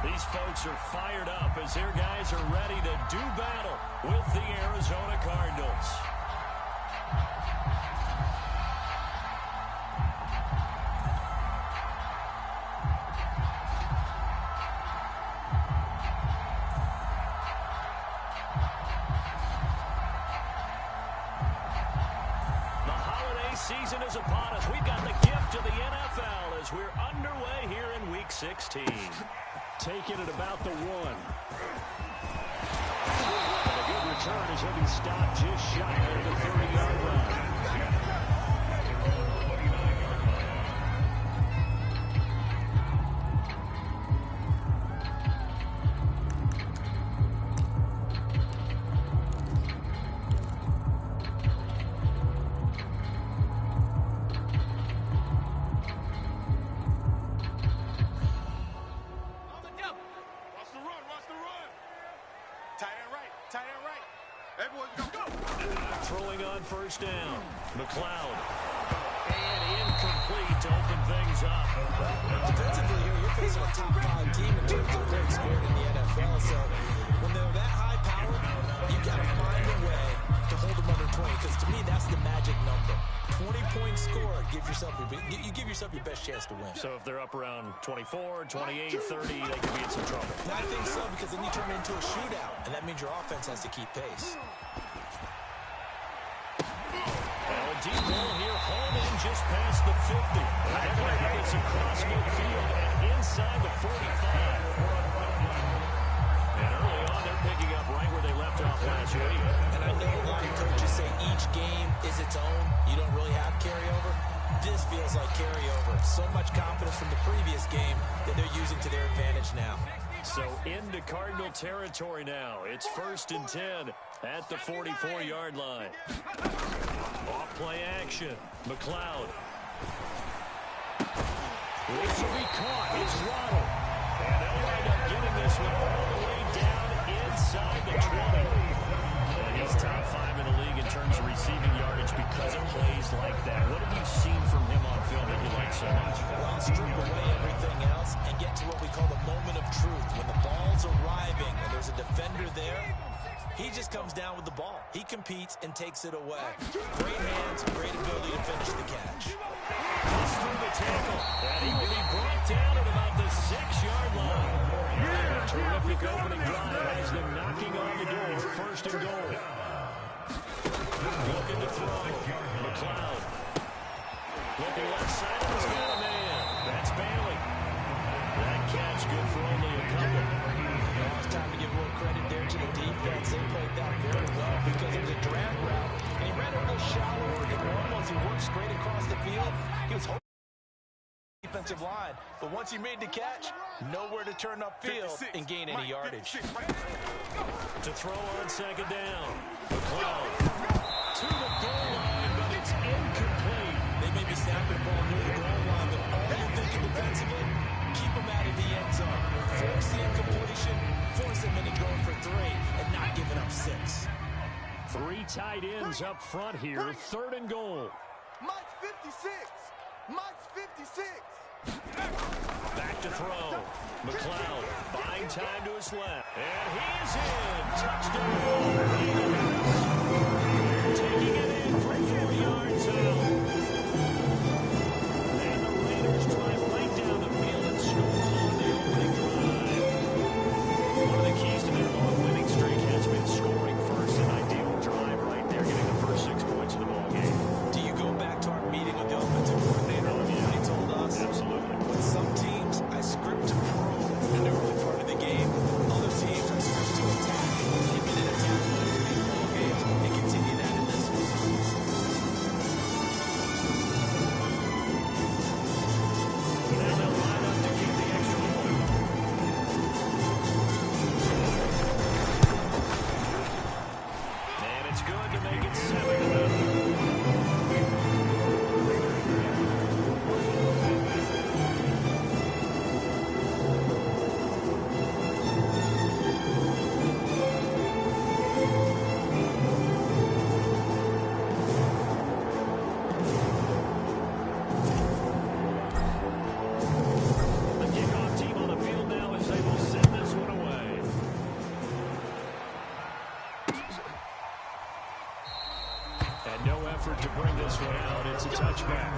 These folks are fired up as their guys are ready to do battle with the Arizona Cardinals. The holiday season is upon us. We've got the gift of the NFL as we're underway here in Week 16. Take it at about the 1. And a good return as he'll be stopped just shy of the 30-yard line. Throwing on first down. McLeod. And incomplete to open things up. Defensively here, you're facing a top 5 team in terms of points scored in the NFL. So when they're that high powered, you got to find a way to hold them under 20. Because to me, that's the magic number. 20-point score, you give yourself your best chance to win. So if they're up around 24, 28, 30, they could be in some trouble. I think so, because then you turn it into a shootout, and that means your offense has to keep pace. Well, a deep ball here, hauled in just past the 50. They're going to have this across midfield and inside the 45. And early on, they're picking up right where they left off last week. And I know a lot of coaches say each game is its own. You don't really have carryover. This feels like carryover. So much confidence from the previous game that they're using to their advantage now. So into Cardinal territory now. It's 1st and 10 at the 44-yard line. Off-play action. McLeod. This will be caught. It's Waddle. And they'll wind up getting this one all the way down inside the 20. And he's top 5 in the league in terms of receiving yardage because of plays like that. What have you seen from him on film that you like so much? Well, strip away everything else and get to what we call the moment of truth. When the ball's arriving and there's a defender there, he just comes down with the ball. He competes and takes it away. Great hands, great ability to finish the catch. He's through the tackle, and he will be brought down at about the 6-yard line. A terrific opening drive has them knocking on the door. 1st and goal. Looking to throw. McLeod. Looking left side, and he's got a man. That's Bailey. That catch good for only a couple. Now it's time to give more credit there to the defense. They played that very well because it was a drag route. And he ran a little shallower than normal as he worked straight across the field. He was holding the defensive line. But once he made the catch, nowhere to turn upfield and gain any yardage. To throw on 2nd down. McLeod to the goal line, but it's incomplete. They may be snapping the ball near the goal line, but all you're thinking defensively, keep them out of the end zone. Force the incompletion, force them into going for 3, and not giving up 6. 3 tight ends up front here. 3rd and goal. Mike's 56. Mike's 56. Back to throw. McLeod buying time to his left. And he is in. Touchdown. Taking it in from 4 yards out. And the Raiders drive right down the field and score on the opening drive. One of the keys to their long winning streak has been scoring first. An ideal drive right there, getting the first 6 points of the ball game. Do you go back to our meeting with the offensive coordinator? Yeah. He told us. Absolutely. With some teams, I script to probe in the early part of the game. Other teams, I script to attack. Give me an attack plan for these ball games and continue that in this one. gets a touchback.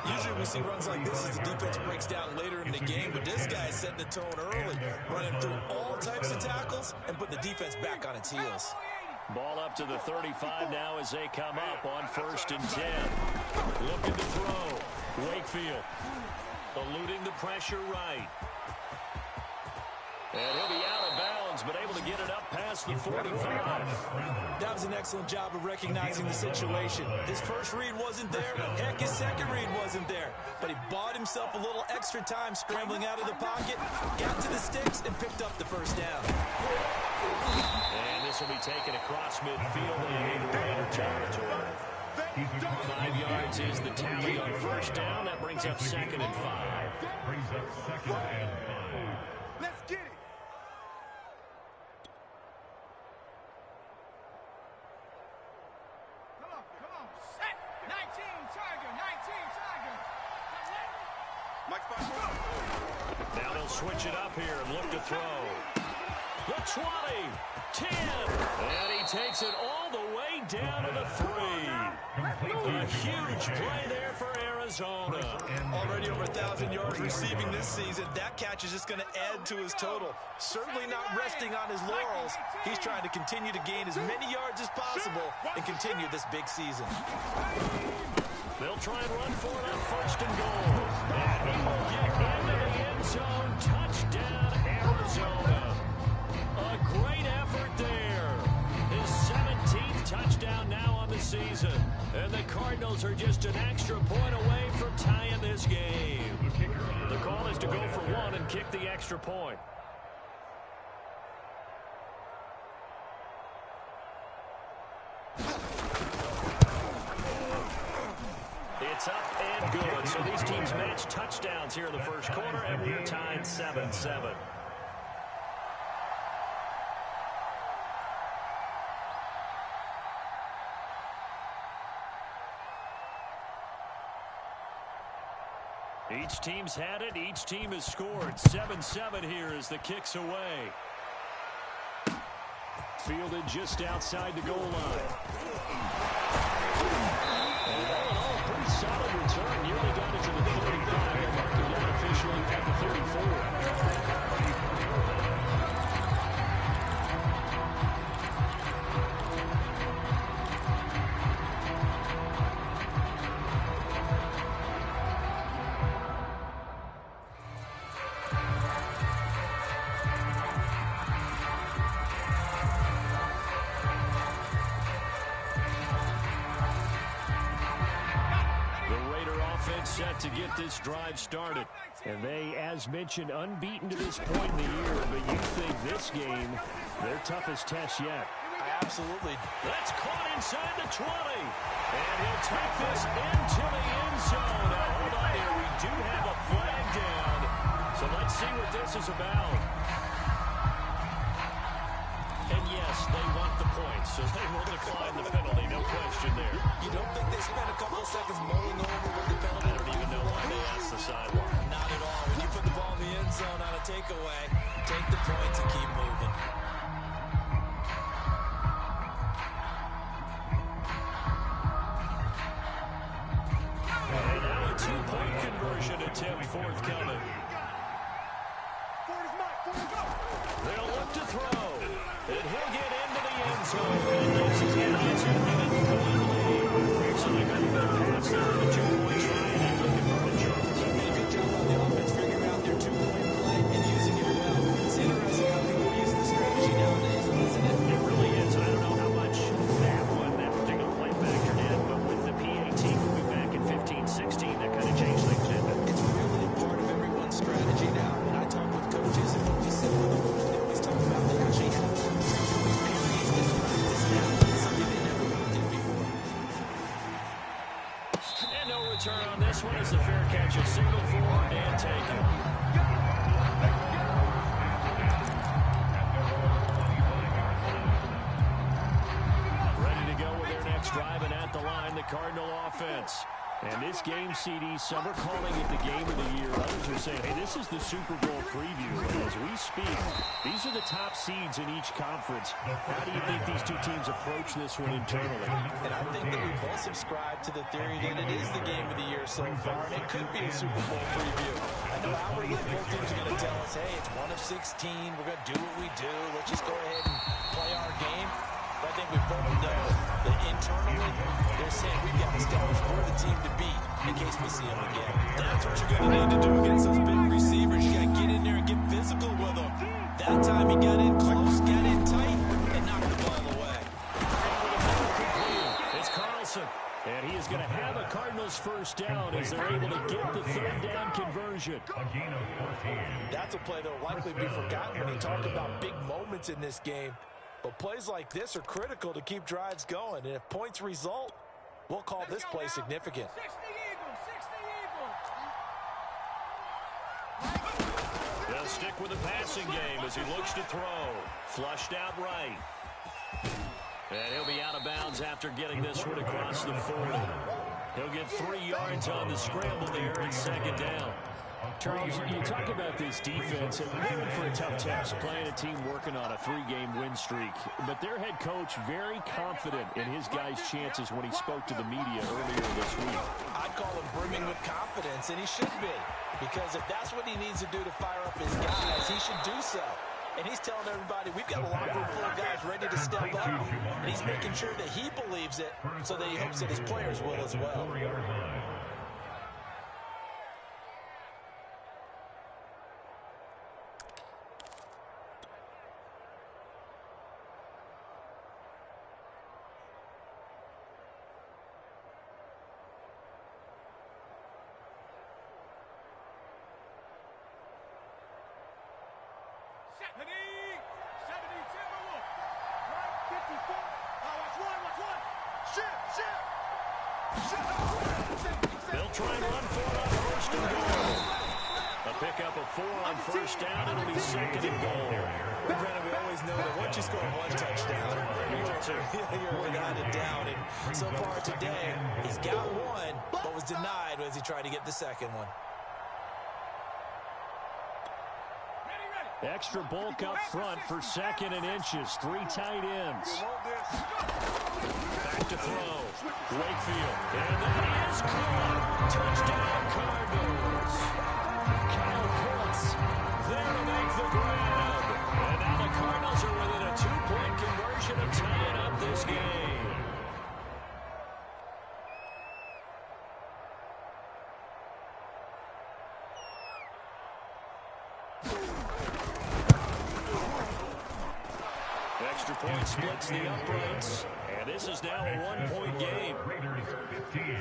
Usually we see runs like this as the defense breaks down later in the game, but this guy set the tone early, running through all types of tackles and putting the defense back on its heels. Ball up to the 35 now as they come up on 1st and 10. Looking to throw. Wakefield eluding the pressure right. And he'll be out of bounds, but able to get it up past the 45. That was an excellent job of recognizing the situation. His first read wasn't there. Heck, his second read wasn't there. But he bought himself a little extra time scrambling out of the pocket, got to the sticks, and picked up the first down. And this will be taken across midfield in Raider territory. 5 yards is the tally on 1st down. That brings up 2nd and 5. Let's get it. Now they'll switch it up here and look to throw. The 20, 10, and he takes it all the way down to the 3. A huge play there for Arizona. Already over 1,000 yards receiving this season. That catch is just going to add to his total. Certainly not resting on his laurels. He's trying to continue to gain as many yards as possible and continue this big season. They'll try and run for it on 1st and goal. And he will get into the end zone. Touchdown, Arizona. A great effort there. His 17th touchdown now on the season. And the Cardinals are just an extra point away from tying this game. The call is to go for 1 and kick the extra point. It's up and good. So these teams match touchdowns here in the 1st quarter, and we're tied 7-7. Each team's had it. Each team has scored. 7-7 here as the kick's away. Fielded just outside the goal line. And all in all, pretty solid return. Nearly got it to the 35. They're marking down officially at the 34. Set to get this drive started. And they, as mentioned, unbeaten to this point in the year. But you think this game, their toughest test yet? Absolutely. That's caught inside the 20. And he'll take this into the end zone. Now, hold on here. We do have a flag down. So let's see what this is about. And yes, they want the points, so they will decline the penalty. No question there. You don't think they spent a couple of seconds mulling over what the penalty? I don't even know why they asked the sideline. Not at all. When you put the ball in the end zone on a takeaway, take the points and keep moving. And now a 2-point conversion attempt forthcoming. They'll look to throw. And he'll get into the end zone. And gives his guys a 1-point lead. So they got a good pass there on the 2-point try. And looking for the Jones. They did a good job on the offense figuring out their 2-point play and using it well. It's interesting how people use the strategy nowadays, isn't it? It really is. I don't know how much that particular play factored in, but with the PAT moving back in 15-16, that kind of offense. And this game, CD, some are calling it the game of the year. Others are saying, hey, this is the Super Bowl preview. And as we speak, these are the top seeds in each conference. How do you think these two teams approach this one internally? And I think that we both subscribe to the theory that it is the game of the year so far. And it could be a Super Bowl preview. I know outwardly both teams are going to tell us, hey, it's 1 of 16. We're going to do what we do. Let's just go ahead and play our game. But I think we both know that internally, they're saying we've got to establish we're the team to beat in case we see them again. That's what you're going to need to do against those big receivers. You got to get in there and get physical with them. That time he got in close, got in tight, and knocked the ball away. It's Carlson. And he is going to have a Cardinals first down as they're able to get the third down conversion. That's a play that will likely be forgotten when you talk about big moments in this game. But plays like this are critical to keep drives going. And if points result, we'll call this play significant. They'll stick with the passing game as he looks to throw. Flushed out right. And he'll be out of bounds after getting this one across the 40. He'll get 3 yards on the scramble there and second down. Terry, you talk about this defense, and they're in for a tough test, playing a team working on a 3-game win streak. But their head coach very confident in his guys' chances when he spoke to the media earlier this week. I'd call him brimming with confidence, and he should be. Because if that's what he needs to do to fire up his guys, he should do so. And he's telling everybody, we've got a locker room full of guys ready to step up. And he's making sure that he believes it so that he hopes that his players will as well. They'll try and run for it on first and goal. A pickup of 4 on first down. It'll be second and goal. Granted, we always know that once you score 1 touchdown, you're without a doubt. And so far today, he's got 1, but was denied as he tried to get the second one. Extra bulk up front for second and inches. 3 tight ends. Back to throw. Wakefield. And that is caught. Touchdown Cardinals. Kyle Pitts there to make the grab. And now the Cardinals are within a 2-point conversion of tying up this game. Extra point splits the uprights, and this is now a 1-point game. Raiders 15,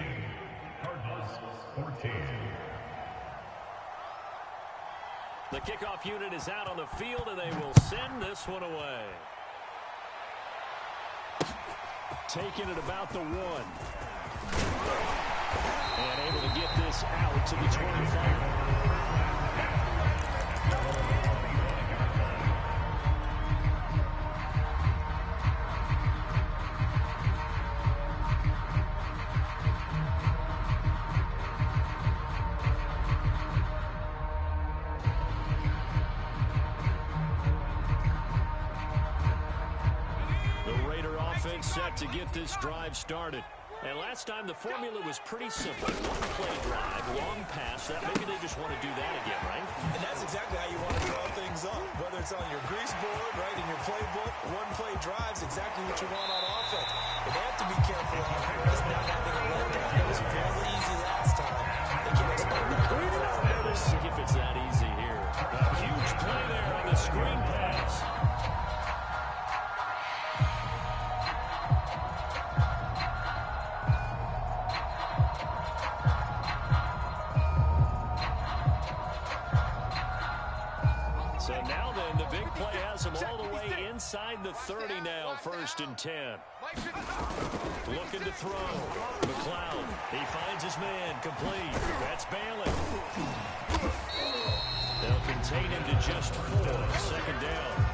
Cardinals 14. The kickoff unit is out on the field, and they will send this one away. Taking it about the 1. And able to get this out to the 25. Set to get this drive started. And last time the formula was pretty simple. 1-play drive, long pass. That maybe they just want to do that again, right? And that's exactly how you want to draw things up. Whether it's on your grease board, right, in your playbook, 1-play drives, exactly what you want on offense. But they have to be careful on just not having a letdown. It was fairly easy last time. They can't expect that going forward. We'll see if it's that easy here. A huge play there on the screen pass. So now then, the big play has him all the way inside the 30 now, 1st and 10. Looking to throw. McLeod, he finds his man, complete. That's Bailey. They'll contain him to just 4, 2nd down.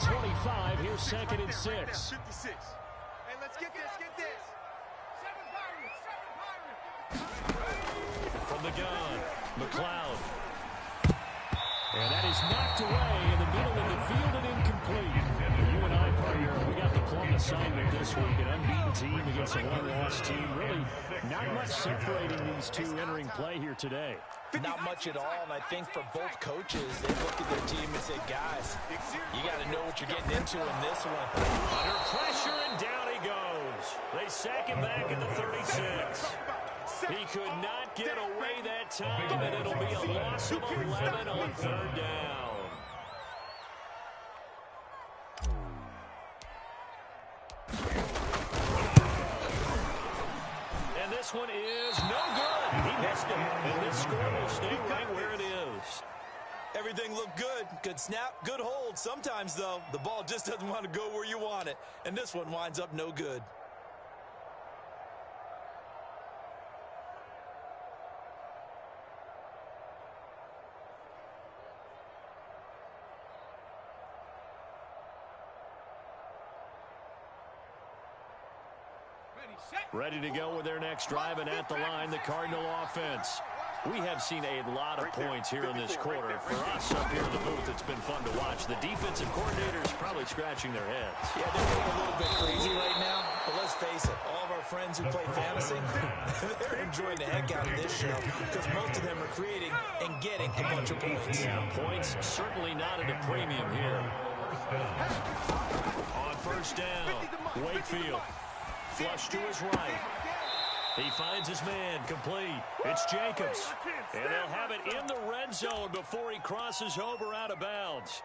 25. Here's 2nd and 6. Hey, let's get this. From the gun, McLeod. And that is knocked away in the middle of the field and incomplete. You and I, partner, we got the plum assignment this week. An unbeaten team against a one-loss team. Really not much separating these two entering play here today. Not much at all, and I think for both coaches, they look at their team and say, guys, you got to know what you're getting into in this one. Under pressure, and down he goes. They sack him back at the 36. He could not get away that time, and it'll be a loss of 11 on 3rd down. And this one is no good. He missed it, and this score will stay right where it is. Everything looked good. Good snap, good hold. Sometimes, though, the ball just doesn't want to go where you want it, and this one winds up no good. Ready to go with their next drive, and at the line, the Cardinal offense. We have seen a lot of points here in this quarter. For us up here in the booth, it's been fun to watch. The defensive coordinators probably scratching their heads. Yeah, they're getting a little bit crazy right now, but let's face it, all of our friends who play fantasy, they're enjoying the heck out of this show because most of them are creating and getting a bunch of points. Yeah, points certainly not at a premium here. On 1st down, Wakefield. Flush to his right. He finds his man, complete. It's Jacobs. And they'll have it in the red zone before he crosses over out of bounds.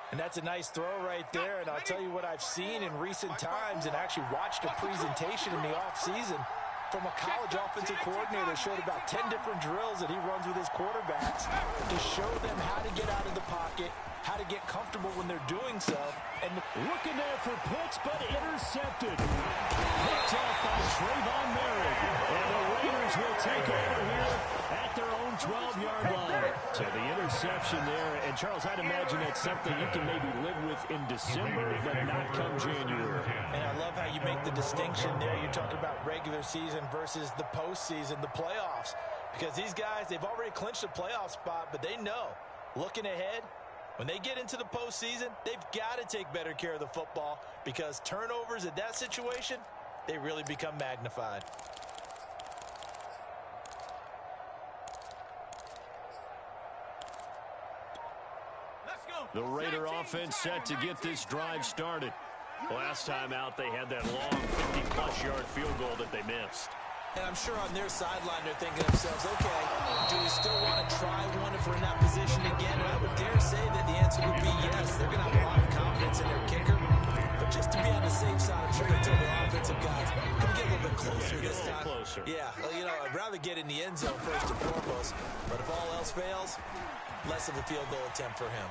And that's a nice throw right there. And I'll tell you what I've seen in recent times and actually watched a presentation in the offseason from a college offensive coordinator that showed about 10 different drills that he runs with his quarterbacks to show them how to get out of the pocket, how to get comfortable when they're doing so. And looking there for Pitts, but intercepted. Picked off by Trayvon Merritt. And the Raiders will take over here at their own 12-yard line. So the interception there. And, Charles, I'd imagine that's something you can maybe live with in December, but not come January. And I love how you make the distinction there. You're talking about regular season versus the postseason, the playoffs. Because these guys, they've already clinched a playoff spot, but they know, looking ahead, when they get into the postseason, they've got to take better care of the football because turnovers in that situation, they really become magnified. The Raider offense set to get this drive started. Last time out, they had that long 50-plus yard field goal that they missed. And I'm sure on their sideline they're thinking to themselves, okay, do we still want to try one if we're in that position again? And I would dare say that the answer would be yes. They're going to have a lot of confidence in their kicker. But just to be on the safe side, I'm sure they tell their offensive guys, can we get a little bit closer this time? Closer. Yeah, well, you know, I'd rather get in the end zone first and foremost. But if all else fails, less of a field goal attempt for him.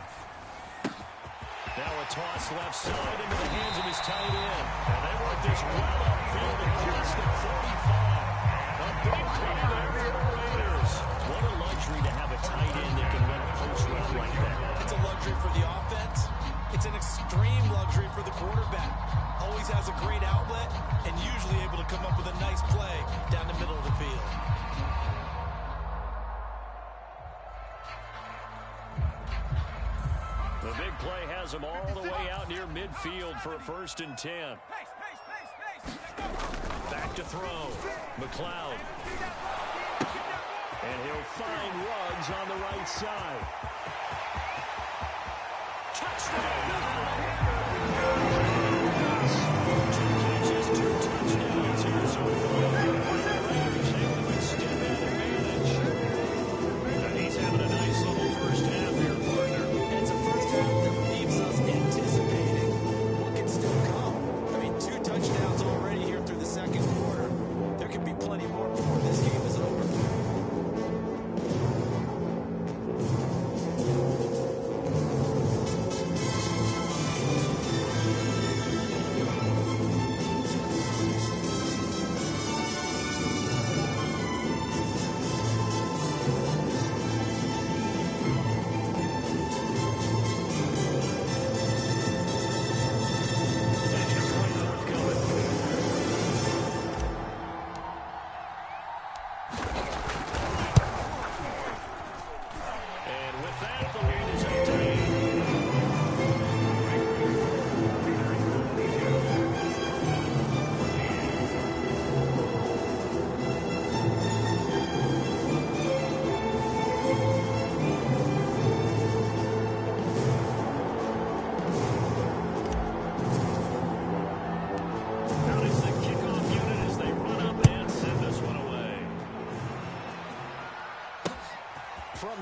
Now a toss left side into the hands of his tight end. And they work this well upfield across the 45. A big play there for the Raiders. What a luxury to have a tight end that can run a post route like that. It's a luxury for the offense. It's an extreme luxury for the quarterback. Always has a great outlet and usually able to come up with a nice play down the middle of the field. The big play has him all the way out near midfield for a 1st and 10. Back to throw. McLeod. And he'll find Ruggs on the right side. Touchdown! 2 catches, 2 touchdowns here so far. Raiders able to extend that advantage. And he's having a nice little first half here, partner. It's a first half that leaves us anticipating what can still come. I mean, 2 touchdowns already here through the second quarter. There could be plenty more before this game is over.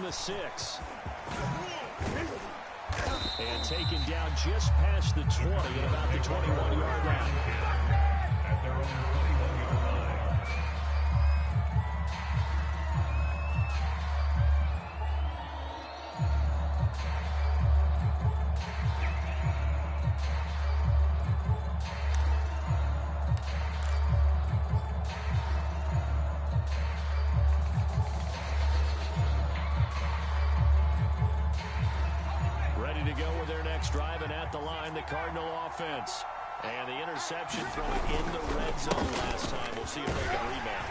the 6. And taken down just past the 20 at about the 21-yard line. At their own 21-yard line. Driving at the line, the Cardinal offense. And the interception thrown in the red zone last time. We'll see if they can rebound.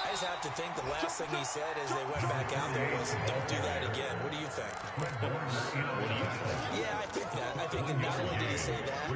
I just have to think the last thing he said as they went back out there was, don't do that again. What do you think? What do you think? Yeah, I think that. I think that not only did he say that,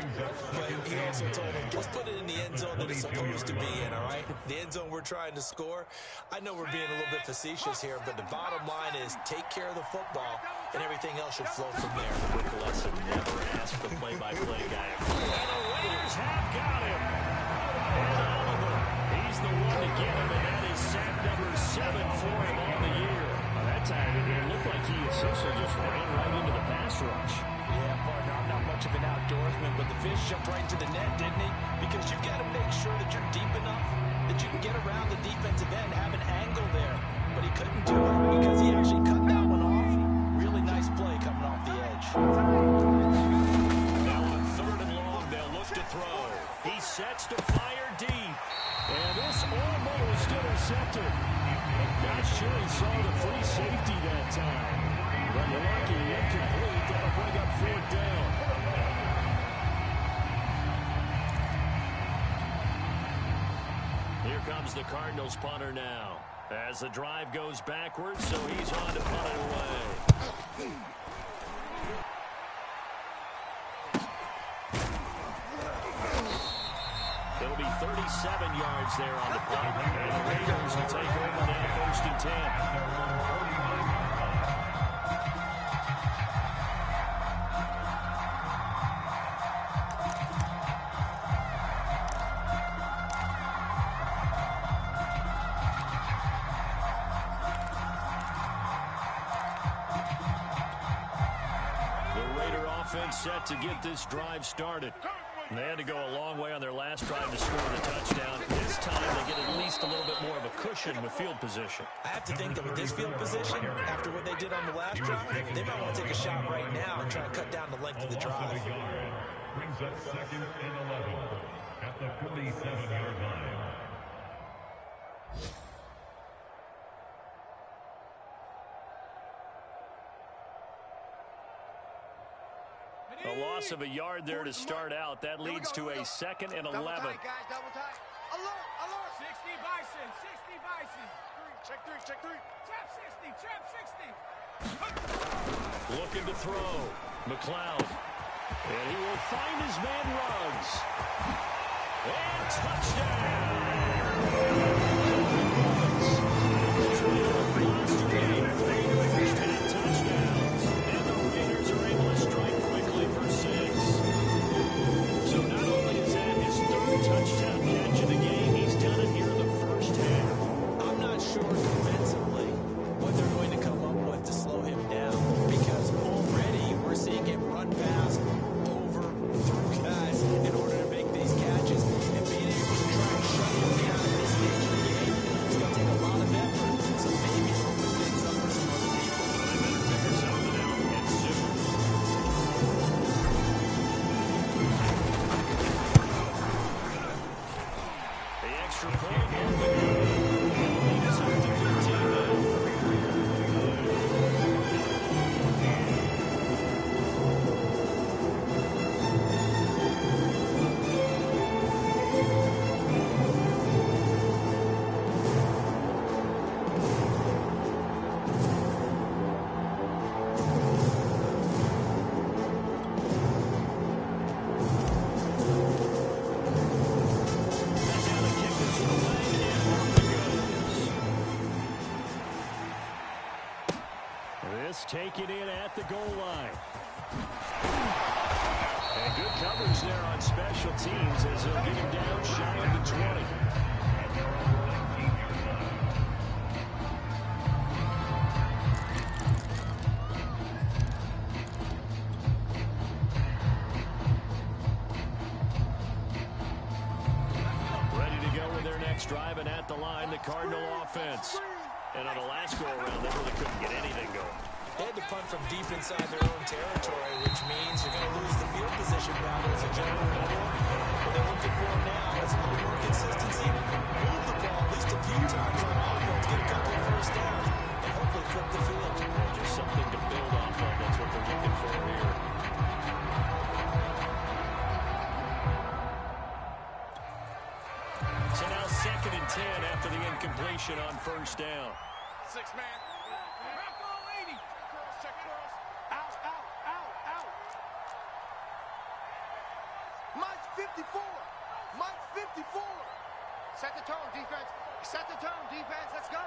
but he also told him, let's put it in the end zone that it's supposed to be in, all right? The end zone we're trying to score. I know we're being a little bit facetious here, but the bottom line is take care of the football, and everything else should flow from there. Quick lesson, never ask the play-by-play guy. And the Raiders have got him. And Oliver, he's the one to get him, and that is sack number 7 for him on the year. That time, it looked like he essentially just ran right into the pass rush. Yeah, partner, I'm not much of an outdoorsman, but the fish jumped right into the net, didn't he? Because you've got to make sure that you're deep enough that you can get around the defensive end, have an angle there. But he couldn't do it because he actually cut that one off. Really nice play coming off the edge. Now on 3rd and long, they'll look to throw. He sets to fire deep. And this almost intercepted. Not sure he saw the free safety that time. But lucky, incomplete. That'll bring up 4th down. Here comes the Cardinals punter now. As the drive goes backwards, so he's on to punt it away. It'll be 37 yards there on the punt. And the Raiders will take over now, 1st and 10. Set to get this drive started. And they had to go a long way on their last drive to score the touchdown. This time they get at least a little bit more of a cushion with field position. I have to think that with this field position, after what they did on the last drive, they might want to take a shot right now and try to cut down the length of the drive. Brings up 2nd and 11 at the 47-yard line. A loss of a yard there to start out. That leads to a 2nd and 11. Double tight, guys, double tight. Alert, alert. 60 Bison, 60 Bison. Check three. Trap 60. Looking to throw. McLeod. And he will find his man Ruggs. And touchdown! Monster game. 3 first-half touchdowns. And the Raiders are able to strike quickly for 6. So not only is that his 3rd touchdown catch of the game, he's done it here in the first half. I'm not sure defensively what they're going to come up with to slow him down, because already we're seeing him run past, over, through guys in order to make these catches, and being able to try and shut him down at this stage of the game, it's going to take a lot of effort. So maybe it'll things up for some other people. I better figure something out and soon. The extra point and the goal. And the lead is up to 15 now. Take it in at the goal line. And good coverage there on special teams as they'll get him down shy of the 20. drive, and at the line, the Cardinal offense. And on the last go-around, they really couldn't get anything going. They had to punt from deep inside their own territory, which means you're going to lose the field position battle as a general rule. What they're looking for now is a little more consistency. Move the ball at least a few times on offense, get a couple of first downs, and hopefully flip the field. Just something to build off of. That's what they're looking for here. So now 2nd and 10 after the incompletion on first down. 6-man. Rocco 80. Check curls. Out, out, out, out. Mike 54. Mike 54. Set the tone, defense. Set the tone, defense. Let's go.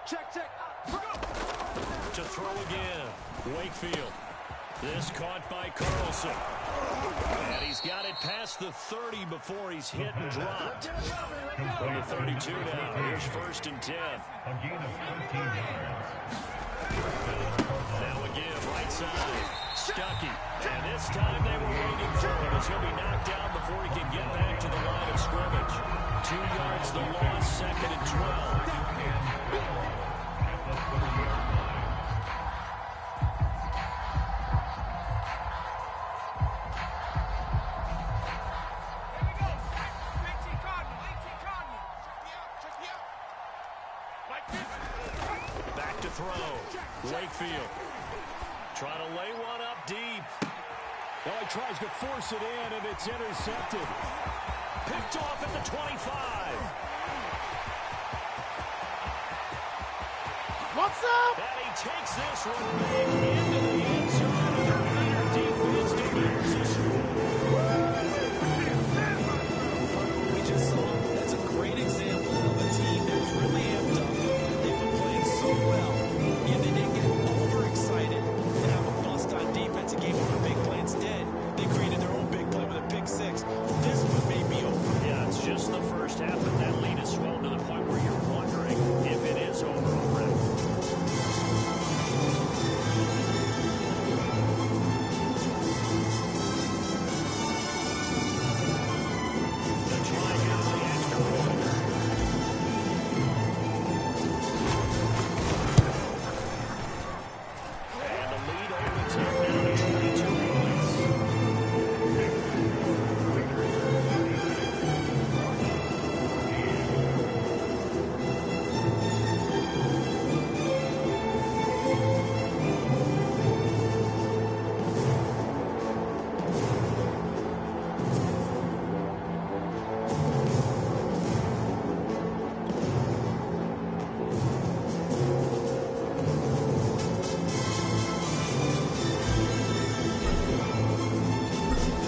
Check, check. To throw again, Wakefield. This caught by Carlson. And he's got it past the 30 before he's hit and dropped. From the 32 now, here's 1st and 10. Now again, right side, Stuckey. And this time they were waiting for him as he'll be knocked down before he can get back to the line of scrimmage. 2 yards the loss, 2nd and 12. Back to throw. Wakefield. Trying to lay one up deep. Well, he tries to force it in, and it's intercepted. Picked off at the 25. What's up? And he takes this one big into the end zone. The Raider defense declares a score. We just saw, that's a great example of a team that was really amped up. They've been playing so well, and they didn't get overexcited and have a bust on defense and gave up a big play. Instead, they created their own big play with a pick six. This one may be over. Yeah, it's just the first half, but that lead is swelled to the point where you're wondering if it is over already. The try here is the extra point. And the lead opens up now to 22 points.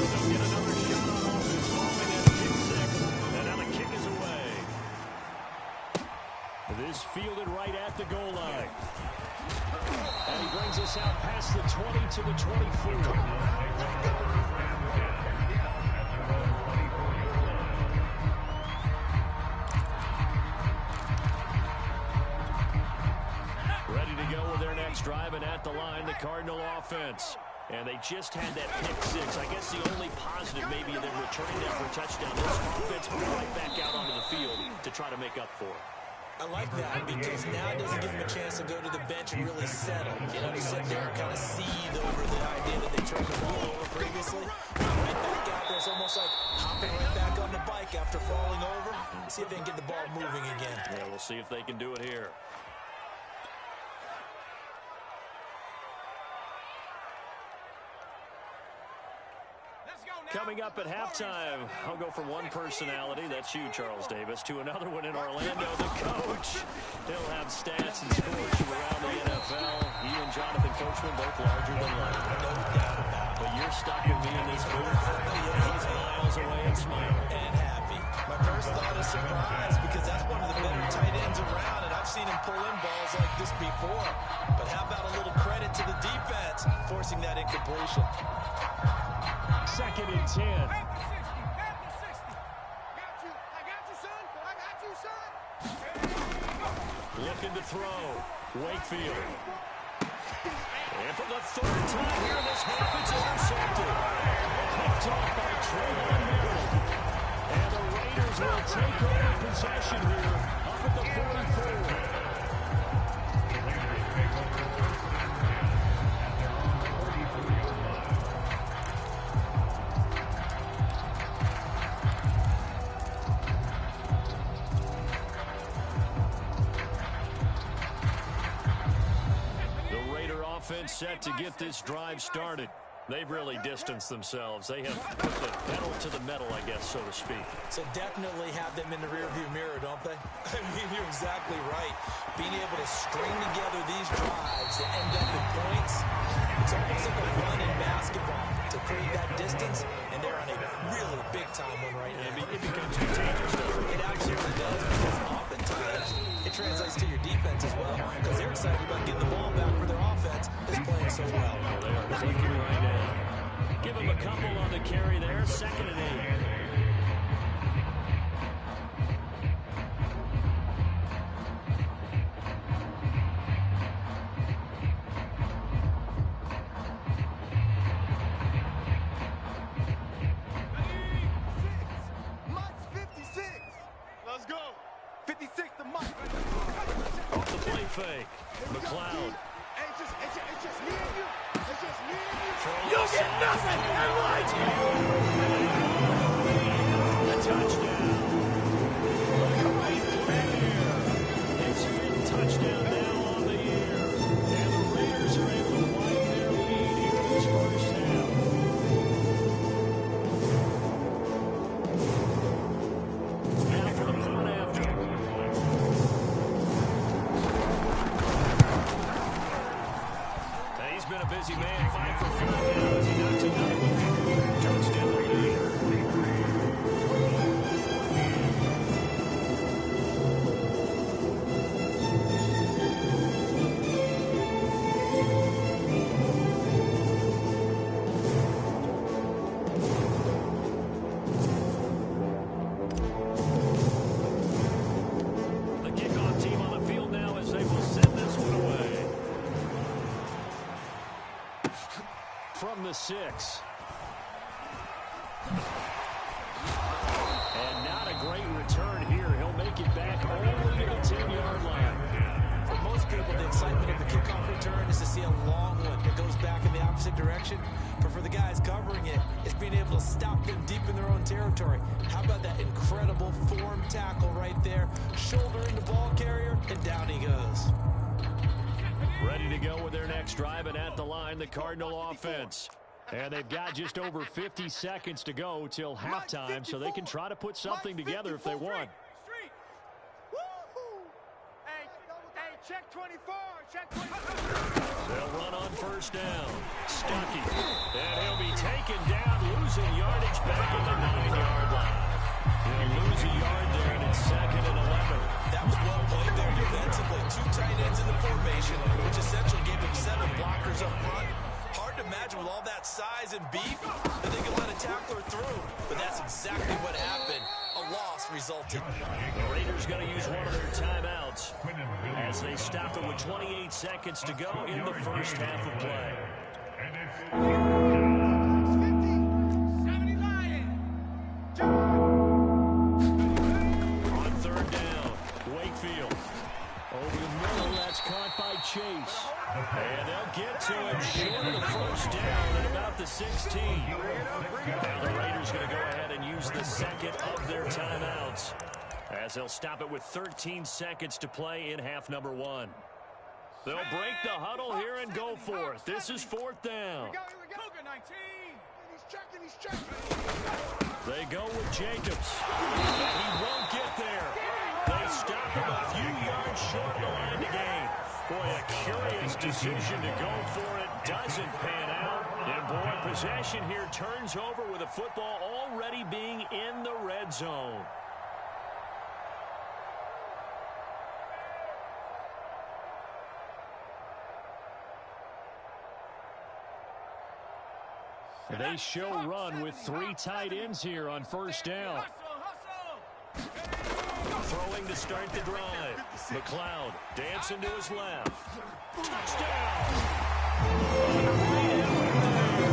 They'll get another shot on offense following that kick six. And now the kick is away. This fielded right at the goal line. And he brings us out past the 20 to the 24. Ready to go with their next drive, and at the line, the Cardinal offense. And they just had that pick six. I guess the only positive maybe of them returning that for a touchdown. This offense put right back out onto the field to try to make up for it. I like that because now it doesn't give them a chance to go to the bench and really settle. You know, to sit there and kind of seethe over the idea that they turned the ball over previously. Right back out there, it's almost like hopping right back on the bike after falling over. See if they can get the ball moving again. Yeah, we'll see if they can do it here. Coming up at halftime, I'll go from one personality, that's you, Charles Davis, to another one in Orlando, the coach. He'll have stats and scores from around the NFL. You and Jonathan Coachman both larger than life. No doubt about it. But you're stuck with me in this booth. He's miles away and smiling. And happy. My first thought is surprise because that's one of the better tight ends around, and I've seen him pull in balls like this before. But how about a little credit to the defense forcing that incompletion? 2nd and 10. I got you, son. I got you, son. Looking to throw. Wakefield. And for the third time here in this half, it's intercepted. Picked off by Trayvon Merrill. And the Raiders will take over possession and set to get this drive started. They've really distanced themselves. They have put the pedal to the metal, I guess, so to speak. So definitely have them in the rearview mirror, don't they? I mean, you're exactly right. Being able to string together these drives that end up in points, it's almost like a run in basketball to create that distance, and they're on a really big-time one right now. It becomes contagious, doesn't it? It absolutely does, because oftentimes it translates to your defense as well, because they're excited about getting the ball back for their offense is playing so well. They are clicking right now. Give him a couple on the carry there. 2nd and 8. Mike's 56. Let's go. 56 to Mike. Off the play fake. McLeod. Hey, it's just me and you. It's just me and you. You'll get nothing. A touchdown. Great play here. His 5th touchdown now on the year. And the Raiders are able to widen their lead here in this first half. Now for the point after. He's been a busy man. 5 for 5 now as he knocks another one. Touchdown the lead. The kickoff team on the field now as they will send this one away. From the 6. And not a great return here. He'll make it back only to the 10-yard line. For most people, the excitement of the kickoff return is to see a long one that goes back in the opposite direction. But for the guys covering it, it's being able to stop them deep in their own territory. How about that incredible form tackle right there? Shoulder in the ball carrier, and down he goes. Ready to go with their next drive, and at the line, the Cardinal offense. And they've got just over 50 seconds to go till halftime, so they can try to put something together if they want. Hey, check 24. Check 24. They'll run on 1st down. Stuckey. And he'll be taken down, losing yardage back at the 9-yard line. He'll lose a yard there, and it's 2nd and 11. That was well played there defensively. 2 tight ends in the formation, which essentially gave him 7 blockers up front. Hard to imagine with all that size and beef that they could let a tackler through. But that's exactly what happened. A loss resulted. The Raiders going to use one of their timeouts as they stop it with 28 seconds to go in the first half of play. 70 Lion. On 3rd down, Wakefield. Over the middle, that's caught by Chase. And they'll get to him short of the 1st down at about the 16. And the Raiders going to go ahead and use the 2nd of their timeouts as they'll stop it with 13 seconds to play in half number 1. They'll break the huddle here and go for it. This is 4th down. Cougar 19. He's checking. They go with Jacobs. He won't get there. They stop him a few yards short of the line to gain. Boy, a curious decision to go for it. Doesn't pan out. And boy, possession here turns over with the football already being in the red zone. They show run with 3 tight ends here on 1st down. Throwing to start the drive. McLeod dancing to his left. Touchdown! Great effort there.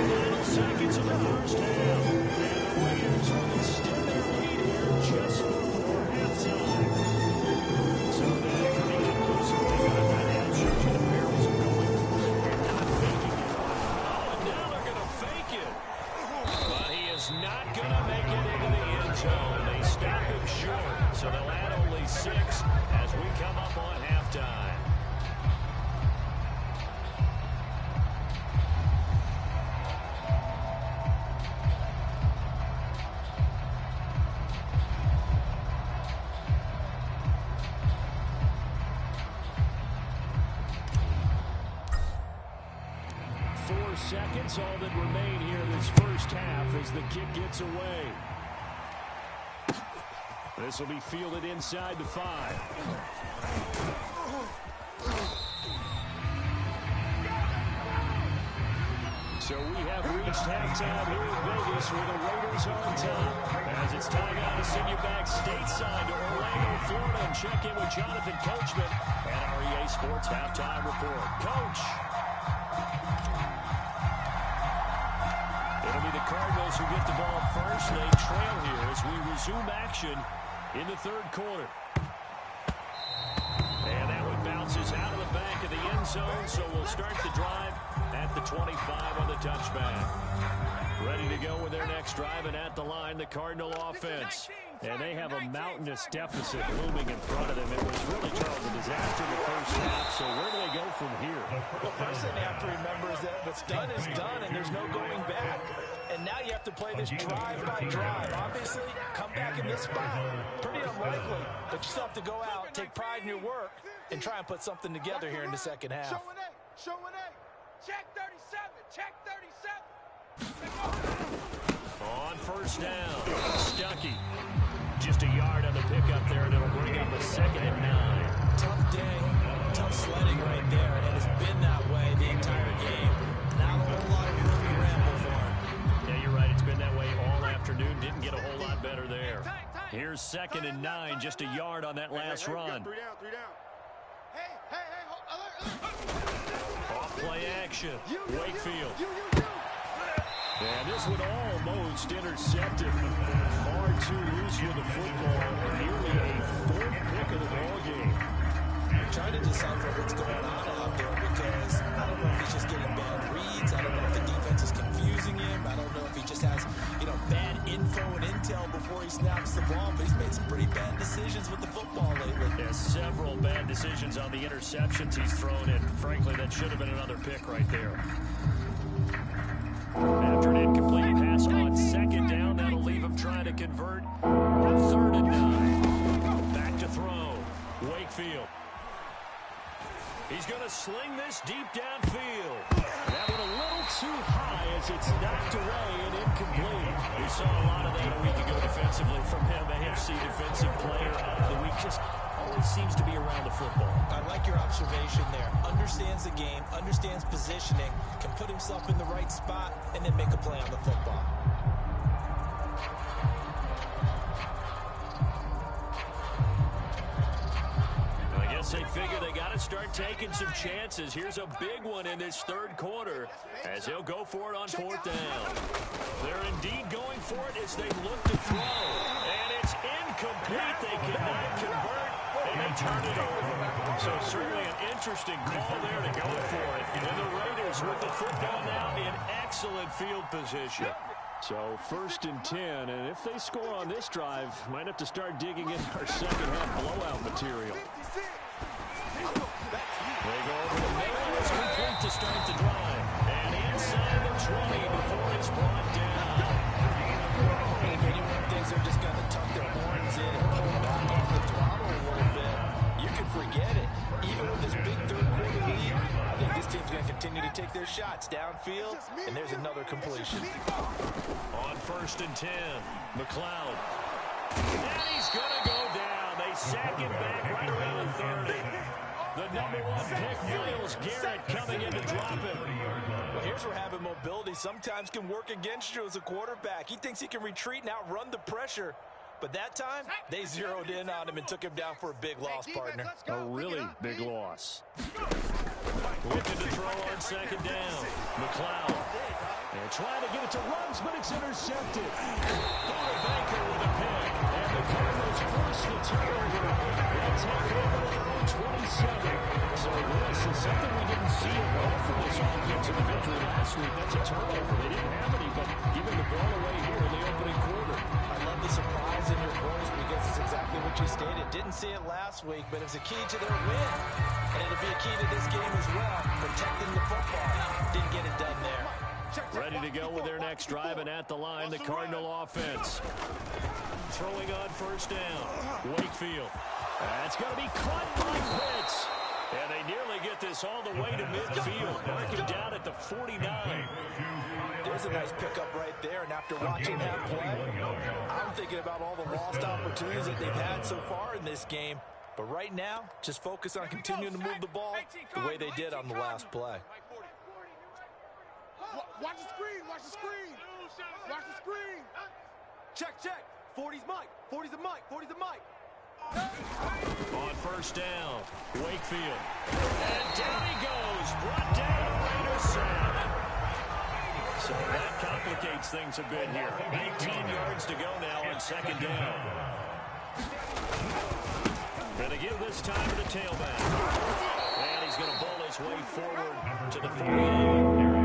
Final seconds of the first half. And the Raiders will extend their lead here just before halftime. So that pretty conclusively got that answer to the perils of going for it and not making it. Oh, and now they're going to fake it. But he is not going to make it into the end zone. They stop him short. So they'll add only 6 as we come up on halftime. seconds, all that remain here this first half as the kick gets away. This will be fielded inside the 5. So we have reached halftime here in Vegas where the Raiders are on top. As it's time now to send you back stateside to Orlando, Florida, and check in with Jonathan Coachman and our EA Sports Halftime Report. Coach. It'll be the Cardinals who get the ball first. They trail here as we resume action in the third quarter. And that one bounces out of the back of the end zone, so we'll start the drive at the 25 on the touchback. Ready to go with their next drive, and at the line, the Cardinal offense. And they have a mountainous deficit looming in front of them. It was really, Charles, a disaster in the first half, so where do they go from here? Well, first thing you have to remember is that what's done is done, and there's no going back. And now you have to play this drive by drive. Obviously, come back in this spot. Pretty unlikely, but you still have to go out, take pride in your work, and try and put something together here in the second half. Show an A. Show an A. Check 37. Check 37. On first down, Stuckey. Just a yard on the pickup there, and it'll bring up a 2nd and 9. Tough day, tough sledding right there, and it's been that way the entire game. Not a whole lot of room to ramble for him. Yeah, you're right. It's been that way all afternoon. Didn't get a whole lot better there. Here's 2nd and 9, just a yard on that last run. 3 down, 3 down. Hey, Off play action, Wakefield. And this one almost intercepted. Far too loose with the football. Nearly a 4th pick of the ball game. I'm trying to decipher what's going on out there because I don't know if he's just getting bad reads. I don't know if the defense is confusing him. I don't know if he just has, bad info and intel before he snaps the ball. But he's made some pretty bad decisions with the football lately. Yeah, several bad decisions on the interceptions he's thrown in. Frankly, that should have been another pick right there. After an incomplete pass on 2nd down, that'll leave him trying to convert on 3rd and 9. Back to throw. Wakefield. He's going to sling this deep downfield. That one a little too high as it's knocked away and incomplete. We saw a lot of that a week ago defensively from him. AFC Defensive Player of the Week. Just always seems to be around the football. I like your observation there. Understands the game, understands positioning, can put himself in the right spot, and then make a play on the football. I guess they figure they got to start taking some chances. Here's a big one in this third quarter as he'll go for it on 4th down. They're indeed going for it as they look to throw. And it's incomplete. They cannot convert, and they turn it over. So certainly an interesting call there to go for it. And the Raiders with the football now in excellent field position. So 1st and 10, and if they score on this drive, might have to start digging in our second half blowout material. They go over the middle. It's complete to start the drive. And inside the 20 before it's brought down. If anyone thinks they're just going to tuck their horns in and pull back off the throttle a little bit, you can forget it. Even with this big third quarter lead, I think this team's going to continue to take their shots downfield, and there's another completion. On 1st and 10, McLeod. And he's going to go down. They sack him back right around the 30. The number 1 pick, Myles Garrett, coming in to drop him. Well, here's where having mobility sometimes can work against you as a quarterback. He thinks he can retreat and outrun the pressure. But that time, they zeroed in on him and took him down for a big loss, partner. A really big loss. Looking to throw on 2nd down. McLeod. They're trying to get it to Ruggs, but it's intercepted. Baker with a pick. And the Cardinals force the turnover. They'll take over their own 27. So this is something we didn't see at all from this offense in the victory last week. That's a turnover. They didn't have any, but giving the ball away here in the opening quarter. I love the surprise in your voice because it's exactly what you stated. Didn't see it last week, but it was a key to their win. And it'll be a key to this game as well, protecting the football. Didn't get it done there. Ready to go with their next drive, and at the line, the Cardinal offense. Throwing on 1st down. Wakefield. That's going to be caught by Pitts. And they nearly get this all the way to midfield. Mark him down at the 49. There's a nice pickup right there, and after watching that play, I'm thinking about all the lost opportunities that they've had so far in this game. But right now, just focus on continuing to move the ball the way they did on the last play. Watch the screen, watch the screen. Watch the screen. Check, check. 40's Mike. 40's the Mike. 40's the Mike. On first down, Wakefield. And down he goes. Brought down Raiders side. So that complicates things a bit here. 19 yards to go now on second down. Going to give this time to the tailback. And he's going to bowl his way forward to the 48.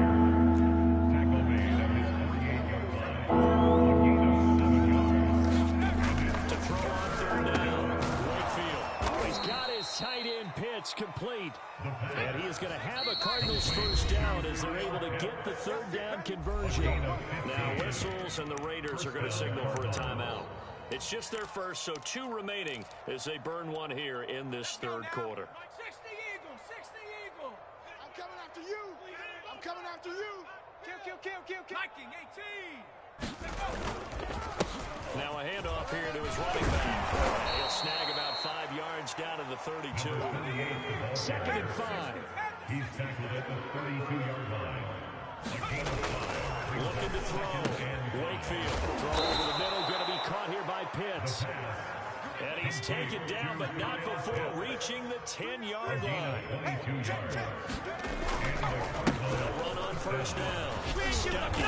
Tight end pitch complete. And he is going to have a Cardinals first down as they're able to get the third down conversion. Now whistles and the Raiders are going to signal for a timeout. It's just their first, so 2 remaining as they burn one here in this third quarter. 60 Eagle. I'm coming after you. I'm coming after you. Kill. Viking 18. Now a handoff here to his running back. He'll snag about 5 yards down to the 32. Second and 5. He's tackled at the 32-yard line. Looking to throw. Wakefield. Throw over the middle. Going to be caught here by Pitts. And he's taken down, but not before reaching the 10-yard line. They'll run on first down. Stuck it.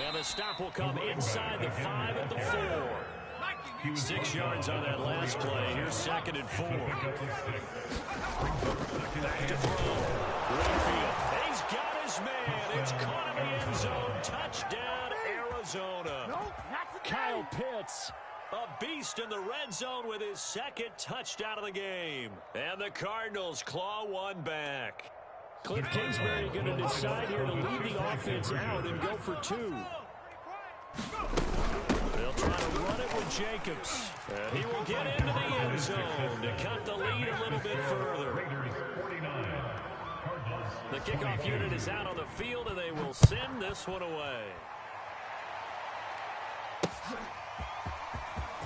And the stop will come inside the 5 at the 4. 6 yards on that last play. Here's second and 4. Back to throw. Wakefield. He's got his man. It's caught in the end zone. Touchdown, Arizona. Kyle Pitts, a beast in the red zone with his second touchdown of the game. And the Cardinals claw one back. Cliff Kingsbury going to decide here to leave the offense out and go for 2. They'll try to run it with Jacobs. And he will get into the end zone to cut the lead a little bit further. The kickoff unit is out on the field, and they will send this one away.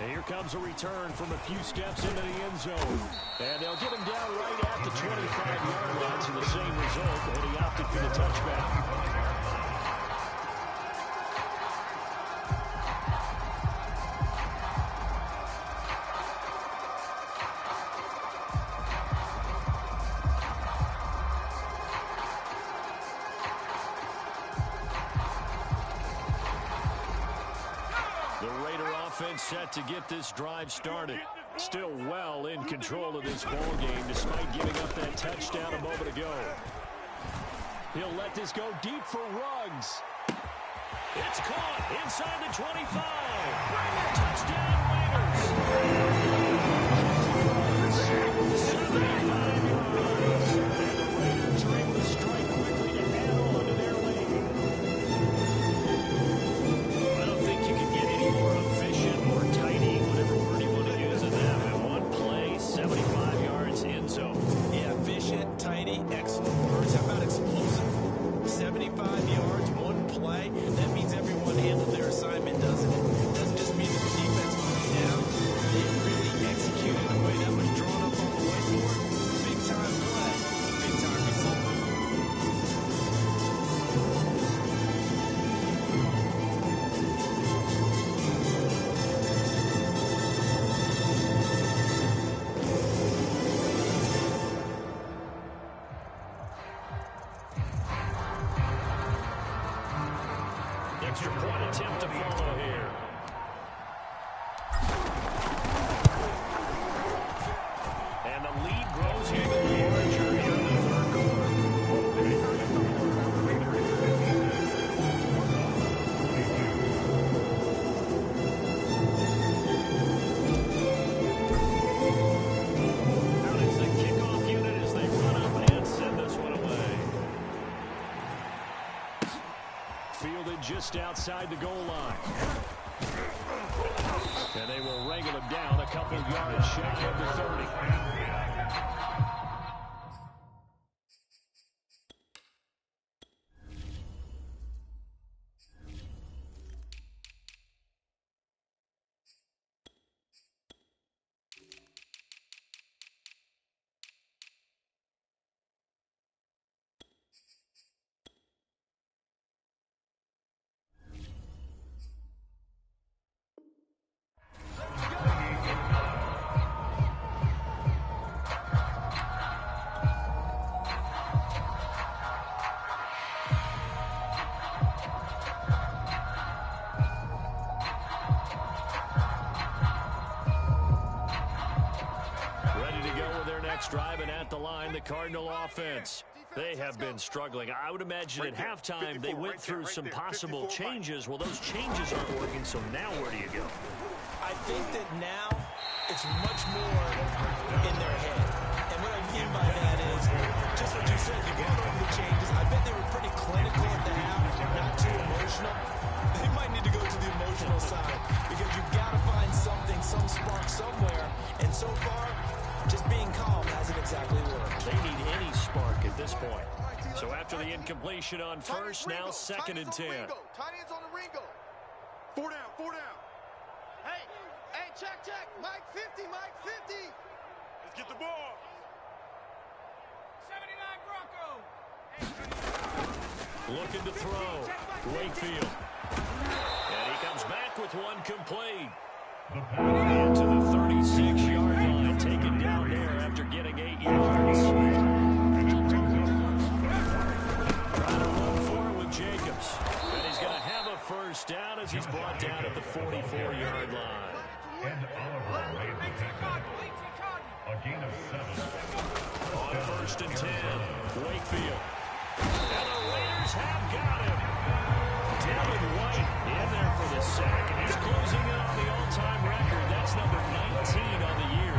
And here comes a return from a few steps into the end zone. And they'll get him down right at the 25-yard line, so the same result, and he opted for the touchback. Set to get this drive started. Still well in control of this ball game despite giving up that touchdown a moment ago. He'll let this go deep for Ruggs. It's caught inside the 25. Touchdown Raiders. 75 yards. And the Raiders are able to strike quickly to add on to their lead. I don't think you can get any more efficient or tidy, whatever word you want to use in that. In one play, 75 yards in zone. Yeah, efficient, tidy, excellent words. How about explosive? 75 yards, one play. That means everyone handled their assignment, doesn't it? It doesn't just mean that the defense went down. They really executed the way that was drawn up on the whiteboard. Big time play, big time result. Extra point attempt to follow here. And the lead grows even larger here in the third quarter. Out is the kickoff unit as they run up and send this one away. Fielded just outside the goal line. And they will wrangle him down a couple yards shy of the 30. driving at the line, the Cardinal offense. They have been struggling. I would imagine at halftime they went through some possible changes. Well, those changes aren't working, so now where do you go? I think that now it's much more in their head. And what I mean by that is just what you said. You brought over the changes. I bet they were pretty clinical at the half, not too emotional. They might need to go to the emotional side because you've got to find something, some spark somewhere. And so far, just being calm hasn't exactly worked. They need any spark at this point. So after the incompletion on first, now 2nd and 10. Tight ends on the Ringo. 4 down, 4 down. Hey, check. Mike 50, Mike 50. Let's get the ball. 79 Bronco. Looking to throw. Wakefield. And he comes back with one complete. Into the 36-yard line. Taken down there after getting 8 yards. Trying to run forward with Jacobs. And he's going to have a first down as he's brought down at the 44-yard line. And Oliver made the tackle. A gain of 7. On 1st and 10, Wakefield. And the Raiders have got him. Devin White in there for the sack, and he's closing in on the all-time record. That's number 19 on the year.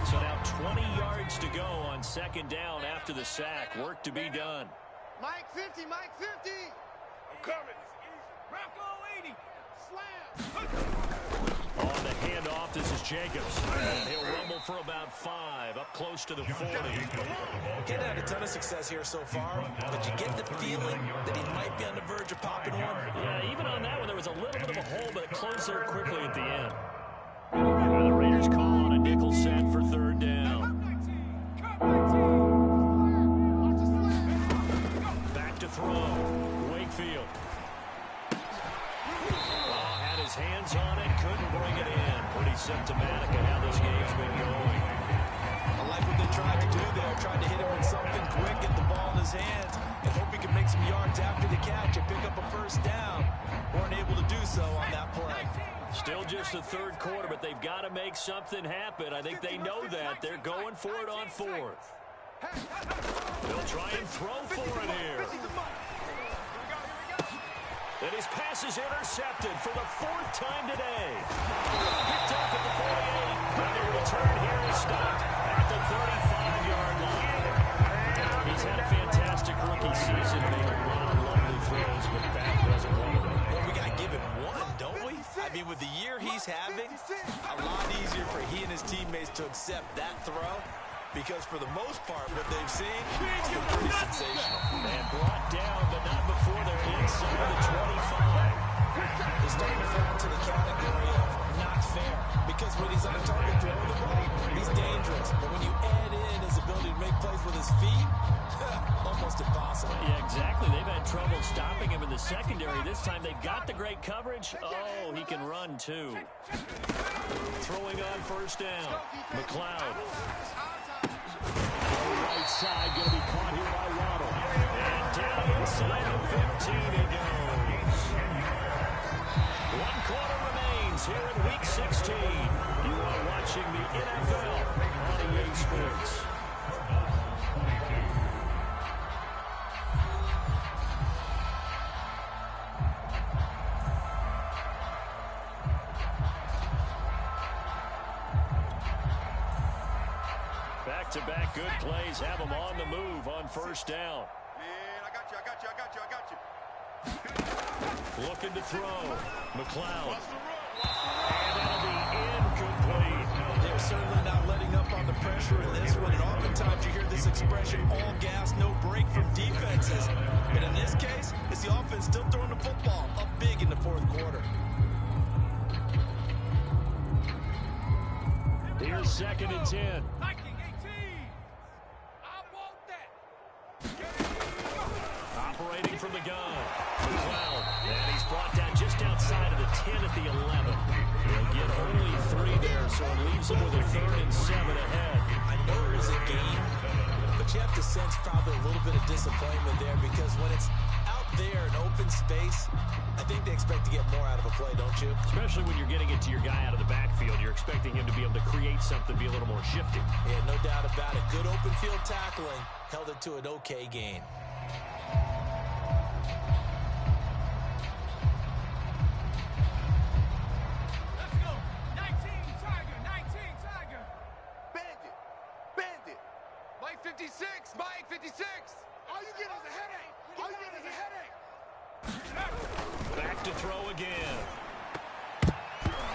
So now 20 yards to go on 2nd down after the sack. Work to be done. Mike 50, Mike 50. I'm coming. Bronco 80. Slam. On the handoff, this is Jacobs. And he'll rumble for about 5, up close to the 40. Getting had a ton of success here so far, but you get the feeling that he might be on the verge of popping one. Yeah, even on that one, there was a little bit of a hole, but it closed there quickly at the end. And the Raiders call on a nickel set for 3rd down. Back to throw. Wakefield. Had his hands on it, couldn't bring it in. Pretty symptomatic of how this game's been going. I like what they tried to do there. Tried to hit him with something quick, get the ball in his hands, and hope he can make some yards after the catch and pick up a first down. Weren't able to do so on that play. Still just the 3rd quarter, but they've got to make something happen. I think they know that. They're going for it on 4th. They'll try and throw for it here. And his pass is intercepted for the 4th time today. Picked up at the 48. And the return here is stopped at the 35-yard line. He's had a fantastic rookie season. Made a lot of lovely throws, but that wasn't one of them. Well, we got to give him one, don't we? I mean, with the year he's having, a lot easier for he and his teammates to accept that throw. Because for the most part, what they've seen has been pretty sensational. And brought down, but not before they're inside the 25. He's starting to fall into the category of not fair. Because when he's on target throwing the ball, he's dangerous. But when you add in his ability to make plays with his feet, almost impossible. Yeah, exactly. They've had trouble stopping him in the secondary. This time they've got the great coverage. Oh, he can run too. Throwing on 1st down. McLeod. Right side going to be caught here by Waddle. And down inside the 15 he goes. 1 quarter remains here in Week 16. You are watching the NFL on EA Sports. Back-to-back good plays have them on the move on 1st down. Man, I got you. Looking to throw. McLeod. And that'll be incomplete. They're certainly not letting up on the pressure in this one. And oftentimes you hear this expression, all gas, no break from defenses. But in this case, it's the offense still throwing the football up big in the 4th quarter. Here's 2nd and 10. Operating from the gun. McLeod. And he's brought down just outside of the 10 at the 11. They'll get only 3 there, so it leaves them with a 3rd and 7 ahead. I know it was a game, but you have to sense probably a little bit of disappointment there because when it's out out there in open space, I think they expect to get more out of a play, don't you? Especially when you're getting it to your guy out of the backfield. You're expecting him to be able to create something, be a little more shifty. Yeah, no doubt about it. Good open field tackling. Held it to an okay gain. Let's go. 19 Tiger, 19 Tiger. Bandit. Bandit. Mike 56. Mike 56. All you get is a headache. All you get is a headache. Back to throw again.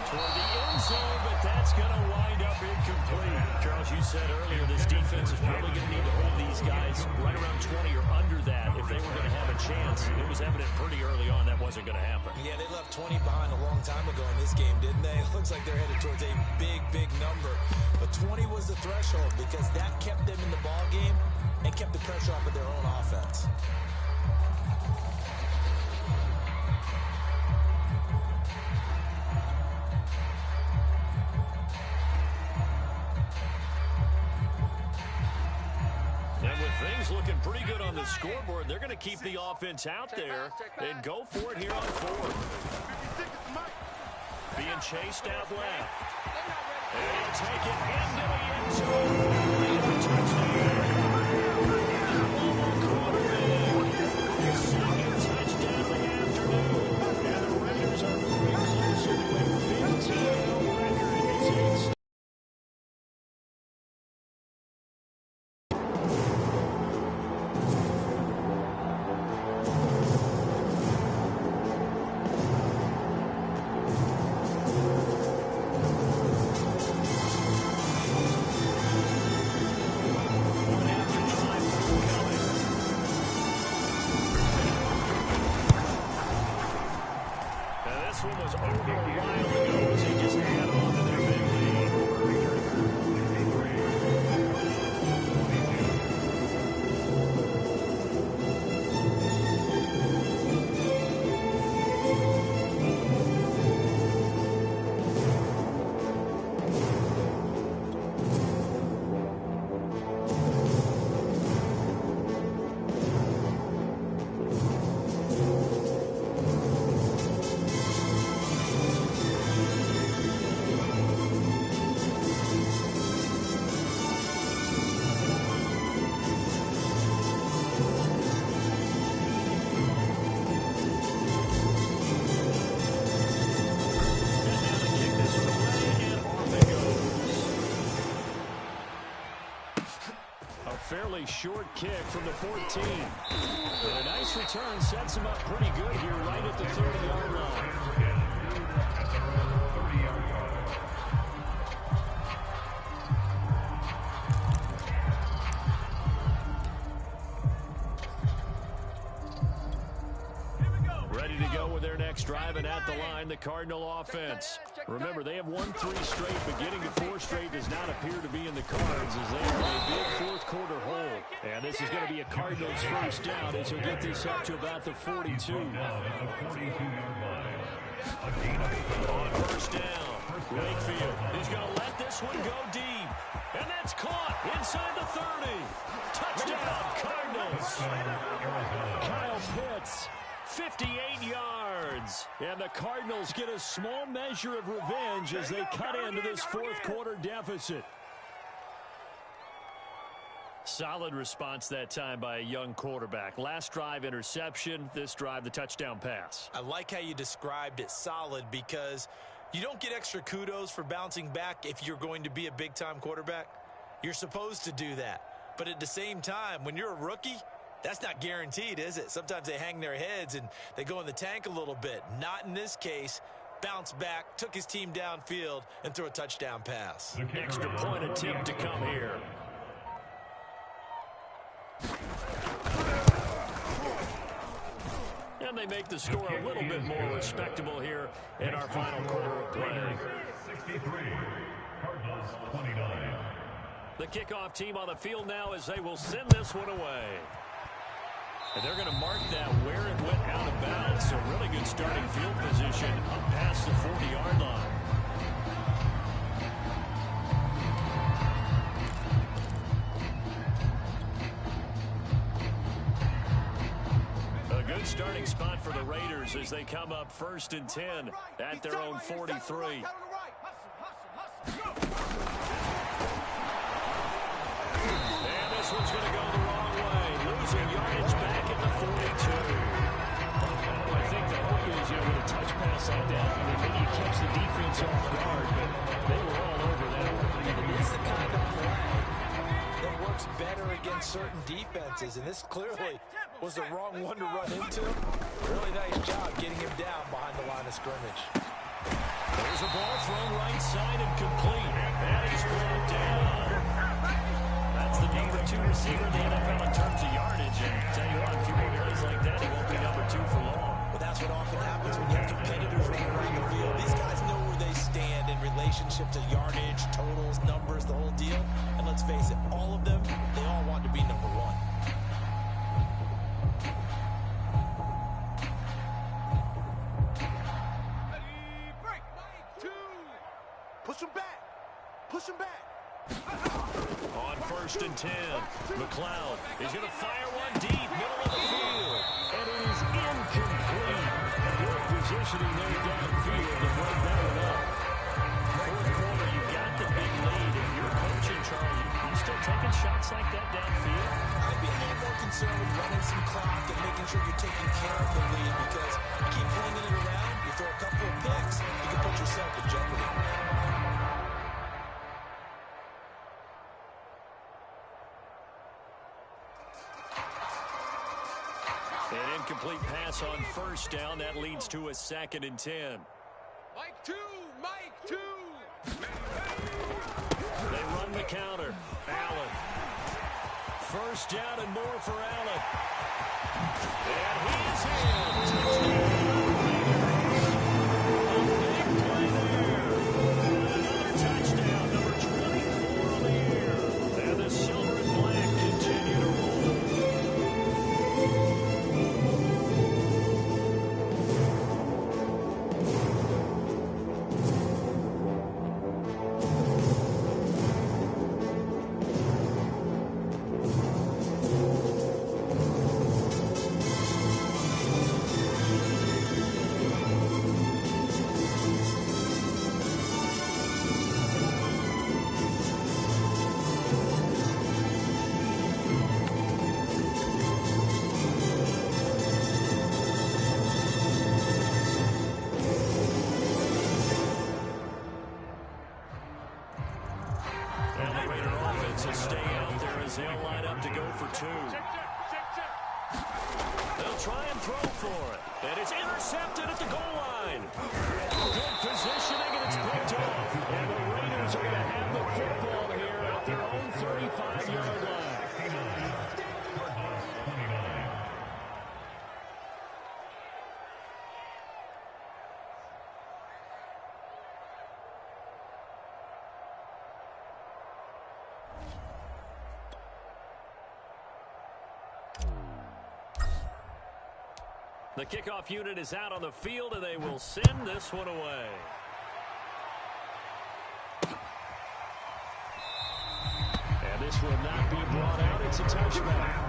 Toward the end zone, but that's going to wind up incomplete. Charles, you said earlier this defense is probably going to need to hold these guys right around 20 or under that if they were going to have a chance. It was evident pretty early on that wasn't going to happen. Yeah, they left 20 behind a long time ago in this game, didn't they? It looks like they're headed towards a big, big number. But 20 was the threshold because that kept them in the ball game and kept the pressure off of their own offense. Things looking pretty good on the scoreboard. They're going to keep the offense out there and go for it here on fourth. Being chased out left. And he'll take it into the end zone. Touchdown. Second touchdown of the afternoon. And the Raiders are moving closer to a 15-0 record. This one was over a while ago as he just added on to their big lead. Fairly short kick from the 14. And a nice return sets him up pretty good here right at the 30-yard line. Ready to go with their next drive, and at the line, the Cardinal offense. Remember, they have won 3 straight, but getting to 4 straight does not appear to be in the cards as they are in a big fourth-quarter hole. And this is going to be a Cardinals first down as he'll get this up to about the 42. On first down, Wakefield is going to let this one go deep. And that's caught inside the 30. Touchdown, Cardinals. Kyle Pitts. 58 yards. And the Cardinals get a small measure of revenge as they cut into this fourth-quarter deficit. Solid response that time by a young quarterback. Last drive, interception. This drive, the touchdown pass. I like how you described it, solid, because you don't get extra kudos for bouncing back if you're going to be a big-time quarterback. You're supposed to do that. But at the same time, when you're a rookie, that's not guaranteed, is it? Sometimes they hang their heads and they go in the tank a little bit. Not in this case. Bounced back, took his team downfield, and threw a touchdown pass. Extra point attempt to come here. And they make the score a little bit more respectable here in our final quarter of play. 63, Cardinals 29. The kickoff team on the field now as they will send this one away. And they're going to mark that where it went out of bounds. So really good starting field position up past the 40-yard line. A good start. starting spot for the Raiders as they come up 1st and 10 at their own 43. And this one's going to go the wrong way. Losing yardage back at the 42. I think the hope is, with a touch pass like that, maybe you catch the defense off guard, but they were all over that one. And it is the kind of play that works better against certain defenses, and this clearly was the wrong one to run into. Really nice job getting him down behind the line of scrimmage. There's a ball thrown right side and complete. That is brought down. That's the number 2 receiver in the NFL in terms of yardage. And tell you what, if you make plays like that, he won't be number 2 for long. But that's what often happens when you have competitors running around the field. These guys know where they stand in relationship to yardage, totals, numbers, the whole deal. And let's face it, all of them, they all want to be number 1. Push him back. Push him back. On 1st and 10, McLeod is going to fire one deep, middle of the field. And it is incomplete. Good positioning there downfield to break that one up. 4th quarter, you've got the big lead. If you're coaching, Charlie, you still taking shots like that downfield? I'd be a little more concerned with running some clock and making sure you're taking care of the lead, because you keep flinging it around, you throw a couple of picks, you can put yourself in jeopardy. An incomplete pass on 1st down. That leads to a 2nd and 10. Mike 2. Mike 2. They run the counter. Allen. 1st down and more for Allen. And he's in. Touchdown. A big play there. Another touchdown. Number 24 on the year. And the silver and black continue to roll. They'll line up to go for 2. They'll try and throw for it. And it's intercepted at the goal line. Good positioning, and it's picked off. And the Raiders are going to have the football here at their own 35-yard line. The kickoff unit is out on the field, and they will send this one away. And this will not be brought out. It's a touchback.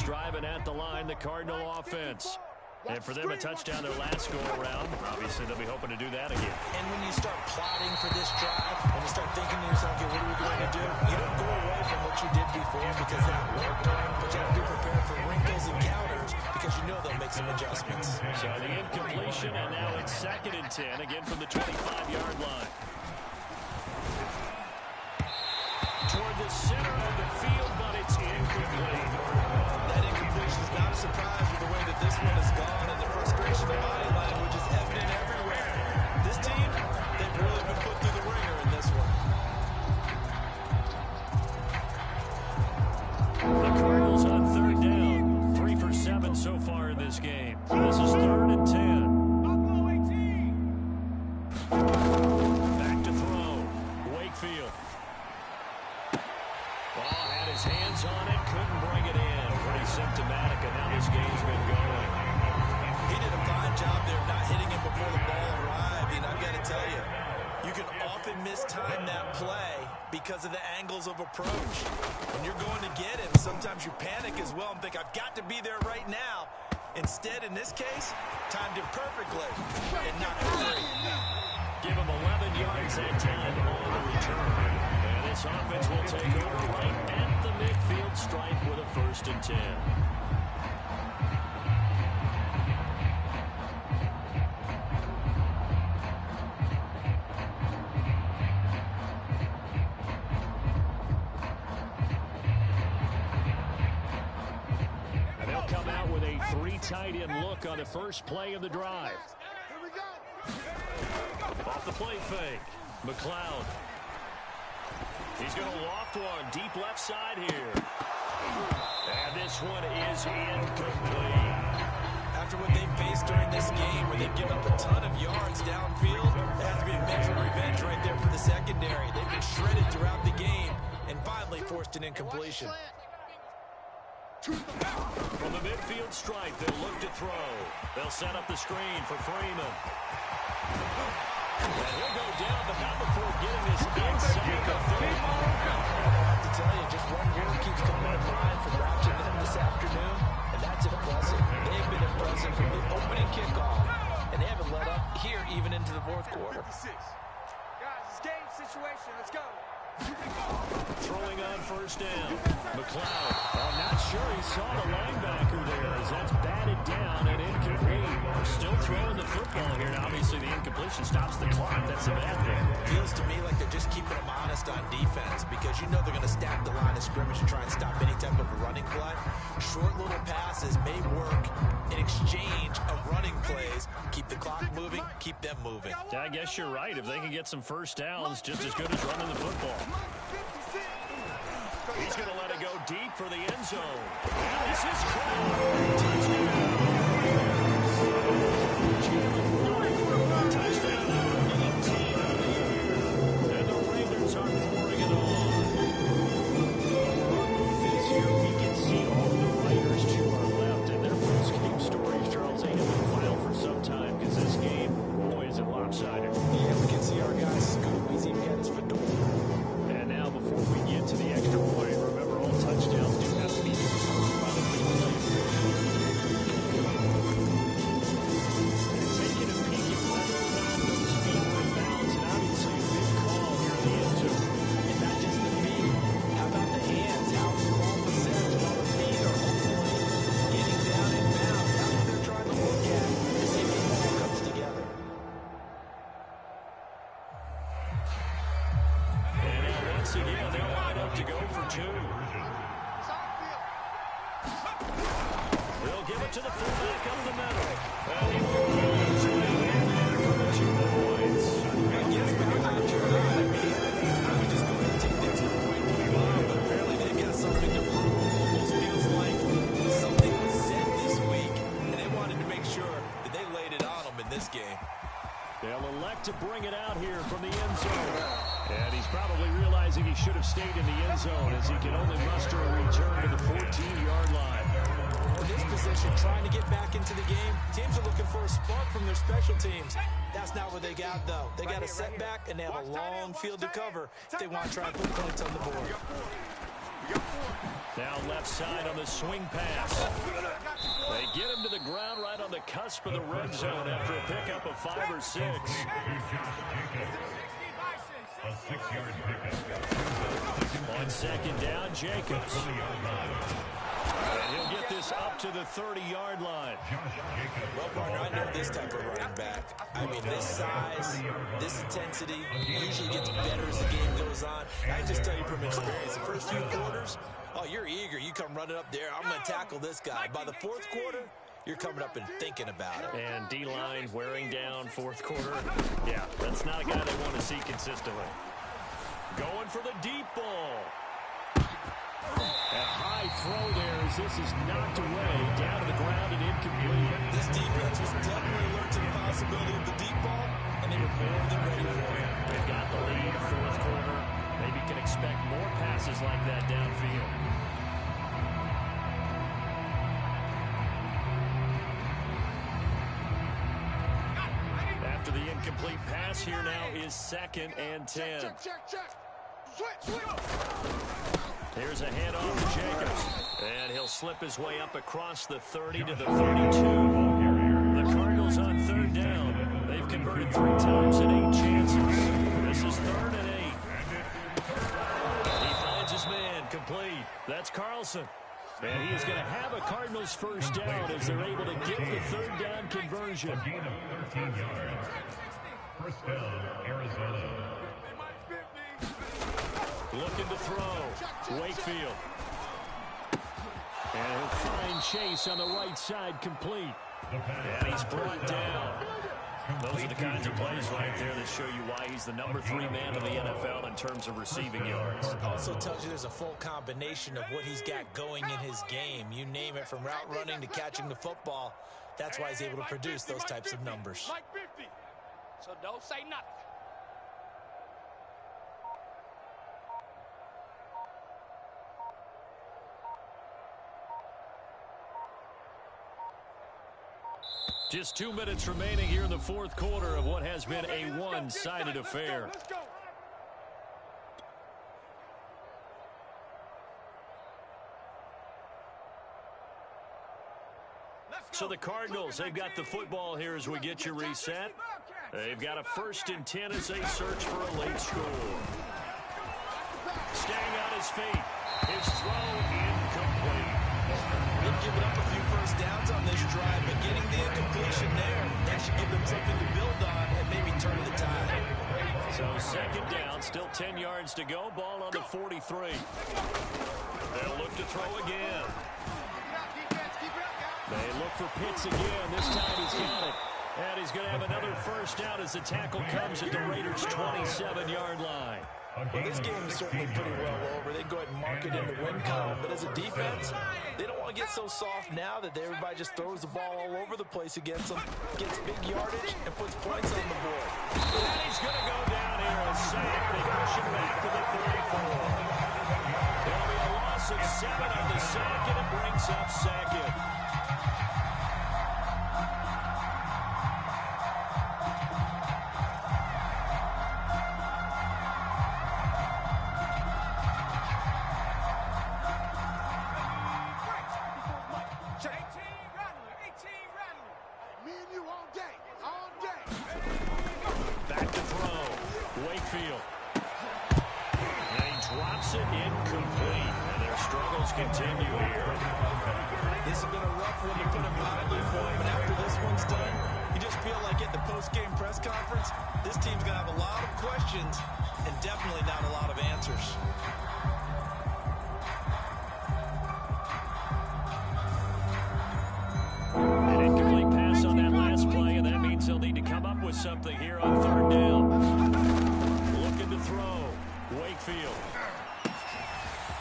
Driving at the line, the Cardinal offense. And for them, a touchdown their last go-around. Obviously, they'll be hoping to do that again. And when you start plotting for this drive, when you start thinking to yourself, okay, what are we going to do? You don't go away from what you did before because that worked. But you have to be prepared for wrinkles and counters because you know they'll make some adjustments. So the incompletion, and now it's 2nd and 10, again from the 25-yard line. Toward the center of the field, but it's incomplete. That incompletion is not a surprise with the way that this one has gone, and the frustration of body language is evident everywhere. This team, they've really been put through the ringer in this one. The Cardinals on 3rd down. 3 for 7 so far in this game. This is 3rd and 10. Back to throw. Wakefield. mistime that play because of the angles of approach. When you're going to get him, sometimes you panic as well and think, I've got to be there right now. Instead, in this case, timed it perfectly and knocked it free. Give him 11 yards that time on the return. And this offense will take over right at the midfield stripe with a 1st and 10. Come out with a 3 tight end look on the first play of the drive. Here we go. Off the play fake. McLeod. He's going to loft one deep left side here. And this one is incomplete. After what they've faced during this game, where they've given up a ton of yards downfield, that has to be a measure of revenge right there for the secondary. They've been shredded throughout the game and finally forced an incompletion. From the midfield stripe, they'll look to throw. They'll set up the screen for Freeman. And he'll go down, but not before getting this inside the 30. I have to tell you, just one word keeps coming to mind from watching them this afternoon, and that's impressive. They've been impressive from the opening kickoff, and they haven't let up here even into the 4th quarter. Guys, it's game situation. Let's go. Throwing on 1st down. McLeod. I'm not sure he saw the linebacker there as that's batted down and incomplete. Still throwing the football here. And obviously, the incompletion stops the clock. That's a bad thing. Feels to me like they're just keeping them honest on defense because you know they're going to stack the line of scrimmage and try and stop any type of a running play. Short little passes may work in exchange of running plays. Keep the clock moving, keep them moving. Yeah, I guess you're right. If they can get some 1st downs, just as good as running the football. He's going to let it go deep for the end zone. And this is caught. Touchdown number 18 of the year. And the Raiders are pouring it on. Our booth is here. We can see all the Raiders to our left. And their post-game stories, Charles, they have been filed for some time because this game, boy, is it lopsided. Yeah, we can see our guys scoop. He's even got his fedora. And now, before we get to the extra point, remember all touchdowns do have to be by the play. Taking a peek at whether or not those feet were in bounds, and obviously a big call here in the end zone. And not just the feet. How about the hands? How small percentage of the feet are hopefully getting down and bounds? That's what they're trying to look at to see if it all comes together. And now once again, they'll line up to go for 2. They'll give it to the fullback up the middle. And he will roll his way in there for the 2 points. I guess when you're out your eye, I would just go ahead and take the 2 point and move on, but apparently they've got something to prove. Almost feels like something was said this week, and they wanted to make sure that they laid it on them in this game. They'll elect to bring it out here from the end zone. And he's probably realizing he should have stayed in the end zone as he can only muster a return to the 14-yard line. In this position, trying to get back into the game, teams are looking for a spark from their special teams. That's not what they got, though. They got a setback, and they have a long field to cover if they want to try and put points on the board. Now left side on the swing pass. They get him to the ground right on the cusp of the red zone after a pickup of 5 or 6. A 6-yard pickup. On 2nd down, Jacobs. And he'll get this up to the 30-yard line. Well, partner, I know this type of running back. I mean, this size, this intensity usually gets better as the game goes on. I just tell you from experience, the first few quarters, oh, you're eager. You come running up there. I'm going to tackle this guy. By the 4th quarter, you're coming up and thinking about it. And D-line wearing down 4th quarter. Yeah, that's not a guy they want to see consistently. Going for the deep ball. A high throw there as this is knocked away, down to the ground and incomplete. This defense was definitely alert to the possibility of the deep ball, and they were more than ready for it. They've got the lead, 4th quarter. Maybe can expect more passes like that downfield. After the incomplete pass here now is 2nd and 10. Check. Switch. Here's a handoff to Jacobs. And he'll slip his way up across the 30 to the 32. The Cardinals on 3rd down. They've converted 3 times in 8 chances. This is 3rd and 8. He finds his man complete. That's Carlson. And he is going to have a Cardinals first down as they're able to get the 3rd down conversion. A gain of 13 yards. First down, Arizona. Looking to throw. Wakefield. And he'll find Chase on the right side complete. And he's brought down. Those are the kinds of plays right there that show you why he's the number 3 man in the NFL in terms of receiving yards. Also tells you there's a full combination of what he's got going in his game. You name it, from route running to catching the football. That's why he's able to produce those types of numbers. Mike 50. So don't say nothing. Just 2 minutes remaining here in the 4th quarter of what has been a one-sided affair. Let's go. So the Cardinals, they've got the football here as we get you reset. They've got a 1st and 10 as they search for a late score. Staying on his feet. His throw incomplete. They've given up a few first downs on this drive, but getting the incompletion there, that should give them something to build on and maybe turn the tide. So 2nd down, still 10 yards to go. Ball on the 43. They'll look to throw again. They look for Pitts again. This time he's got it. And he's going to have another first down as the tackle comes at the Raiders' 27-yard line. Well, this game is certainly pretty well over. They go ahead and mark it in the win column. But as a defense, they don't want to get so soft now that everybody just throws the ball all over the place against them, gets big yardage, and puts points on the board. And he's going to go down here and sack. They push him back to the 34. There'll be a loss of 7 on the sack, and it brings up 2nd. Back to throw. Wakefield. And he drops it incomplete. And their struggles continue here. This has been a rough one, to put it mildly, for him. And after this one's done, you just feel like at the post-game press conference, this team's going to have a lot of questions and definitely not a lot of answers. An incomplete pass on that last play, and that means they'll need to come up with something here on 3rd down. Looking to throw. Wakefield.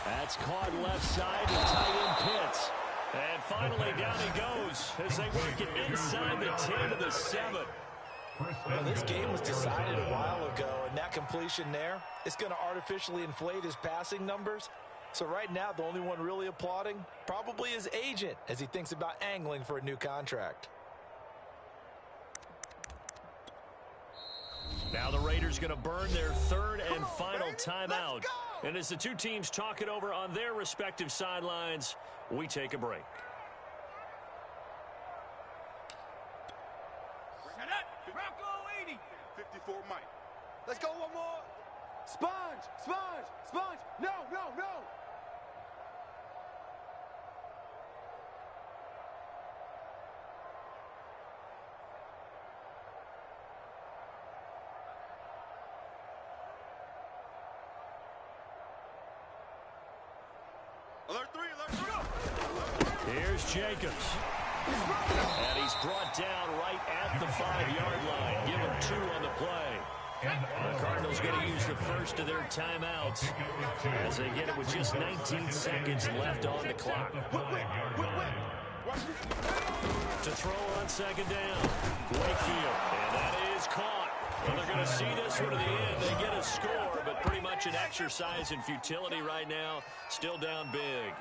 That's caught left side to tight end Pitts. And finally down he goes as they work it inside the 10 to the 7. Well, this game was decided a while ago, and that completion there, it's going to artificially inflate his passing numbers. So right now, the only one really applauding probably his agent as he thinks about angling for a new contract. Now the Raiders going to burn their 3rd and final timeout. And as the 2 teams talk it over on their respective sidelines, we take a break. Set up. Bronco 80. 54 Mike. Let's go one more. Sponge. No. Alert 3. Here's Jacobs. And he's brought down right at the 5-yard line. Give him 2 on the play. The Cardinals going to use the first of their timeouts as they get it with just 19 seconds left on the clock. To throw on 2nd down. Wakefield. And that is caught. Well, they're going to see this one to the end. They get a score, but pretty much an exercise in futility right now. Still down big.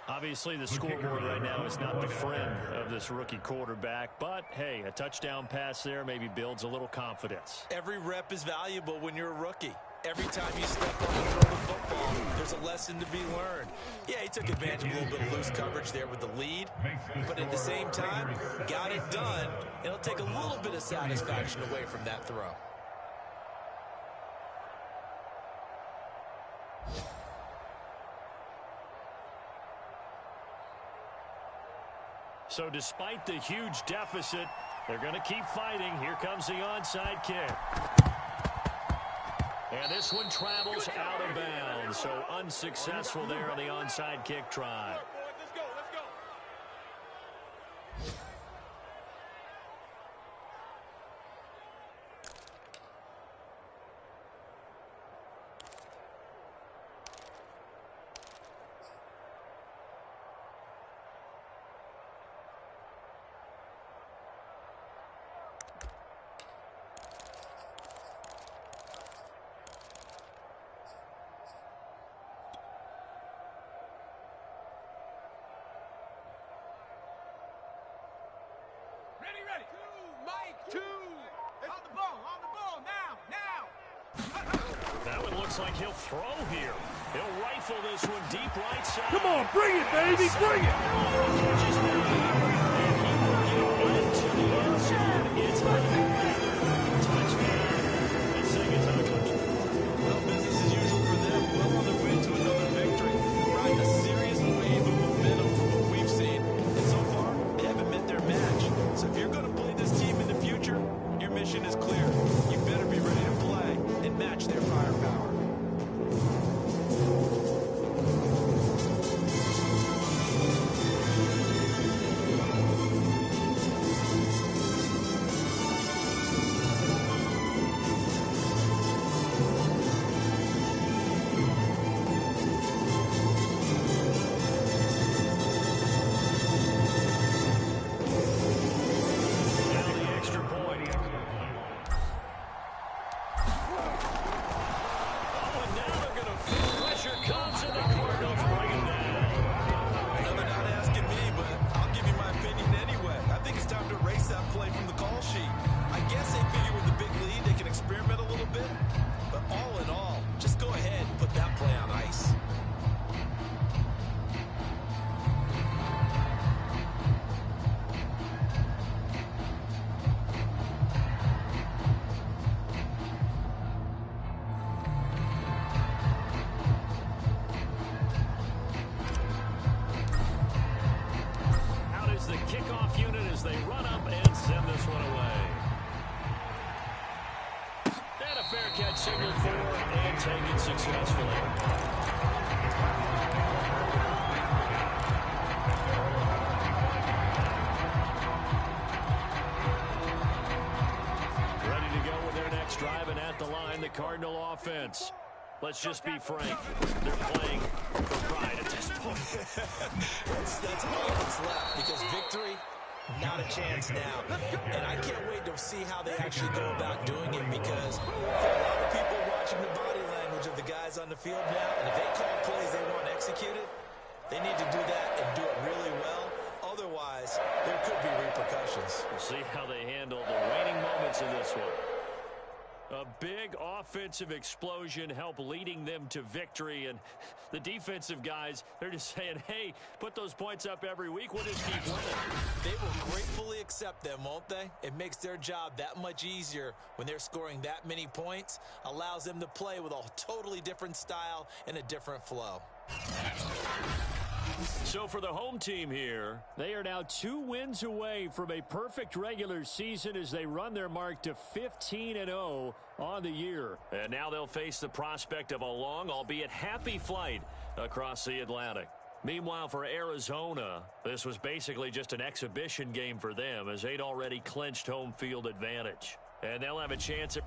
Obviously, the scoreboard right now is not the friend of this rookie quarterback, but hey, a touchdown pass there maybe builds a little confidence. Every rep is valuable when you're a rookie. Every time you step up and throw the football, there's a lesson to be learned. Yeah, he took advantage of a little bit of loose coverage there with the lead, but at the same time, got it done. It'll take a little bit of satisfaction away from that throw. So despite the huge deficit, they're going to keep fighting. Here comes the onside kick. And this one travels out of bounds. So unsuccessful there on the onside kick try. Let's go, let's go. Ready. Mike, two. On the ball, now. That one looks like he'll throw here. He'll rifle this one deep right side. Come on, bring it, baby, bring it. Into the end zone. It's a touchdown. This thing is ugly. Well, business as usual for them. Well on their way to another victory. Riding a serious wave of momentum from what we've seen. And so far, they haven't met their match. So if you're going to play this team in the future, your mission is clear. You better be ready to play and match their firepower. Signaled for and taken successfully. Ready to go with their next drive, and at the line, the Cardinal offense. Let's just be frank. They're playing for pride at this point. that's all that's left, because victory, not a chance now. And I can't wait to see how they actually go about doing it, because there are a lot of people watching the body language of the guys on the field now, and if they call plays they want executed, they need to do that and do it really well. Otherwise, there could be repercussions. We'll see how they handle the waning moments in this one. A big offensive explosion helped leading them to victory, and the defensive guys, they're just saying, hey, put those points up every week. We'll just keep winning. They will gratefully accept them, won't they? It makes their job that much easier when they're scoring that many points, allows them to play with a totally different style and a different flow. So for the home team here, they are now 2 wins away from a perfect regular season as they run their mark to 15-0 on the year. And now they'll face the prospect of a long, albeit happy flight across the Atlantic. Meanwhile, for Arizona, this was basically just an exhibition game for them as they'd already clinched home field advantage. And they'll have a chance at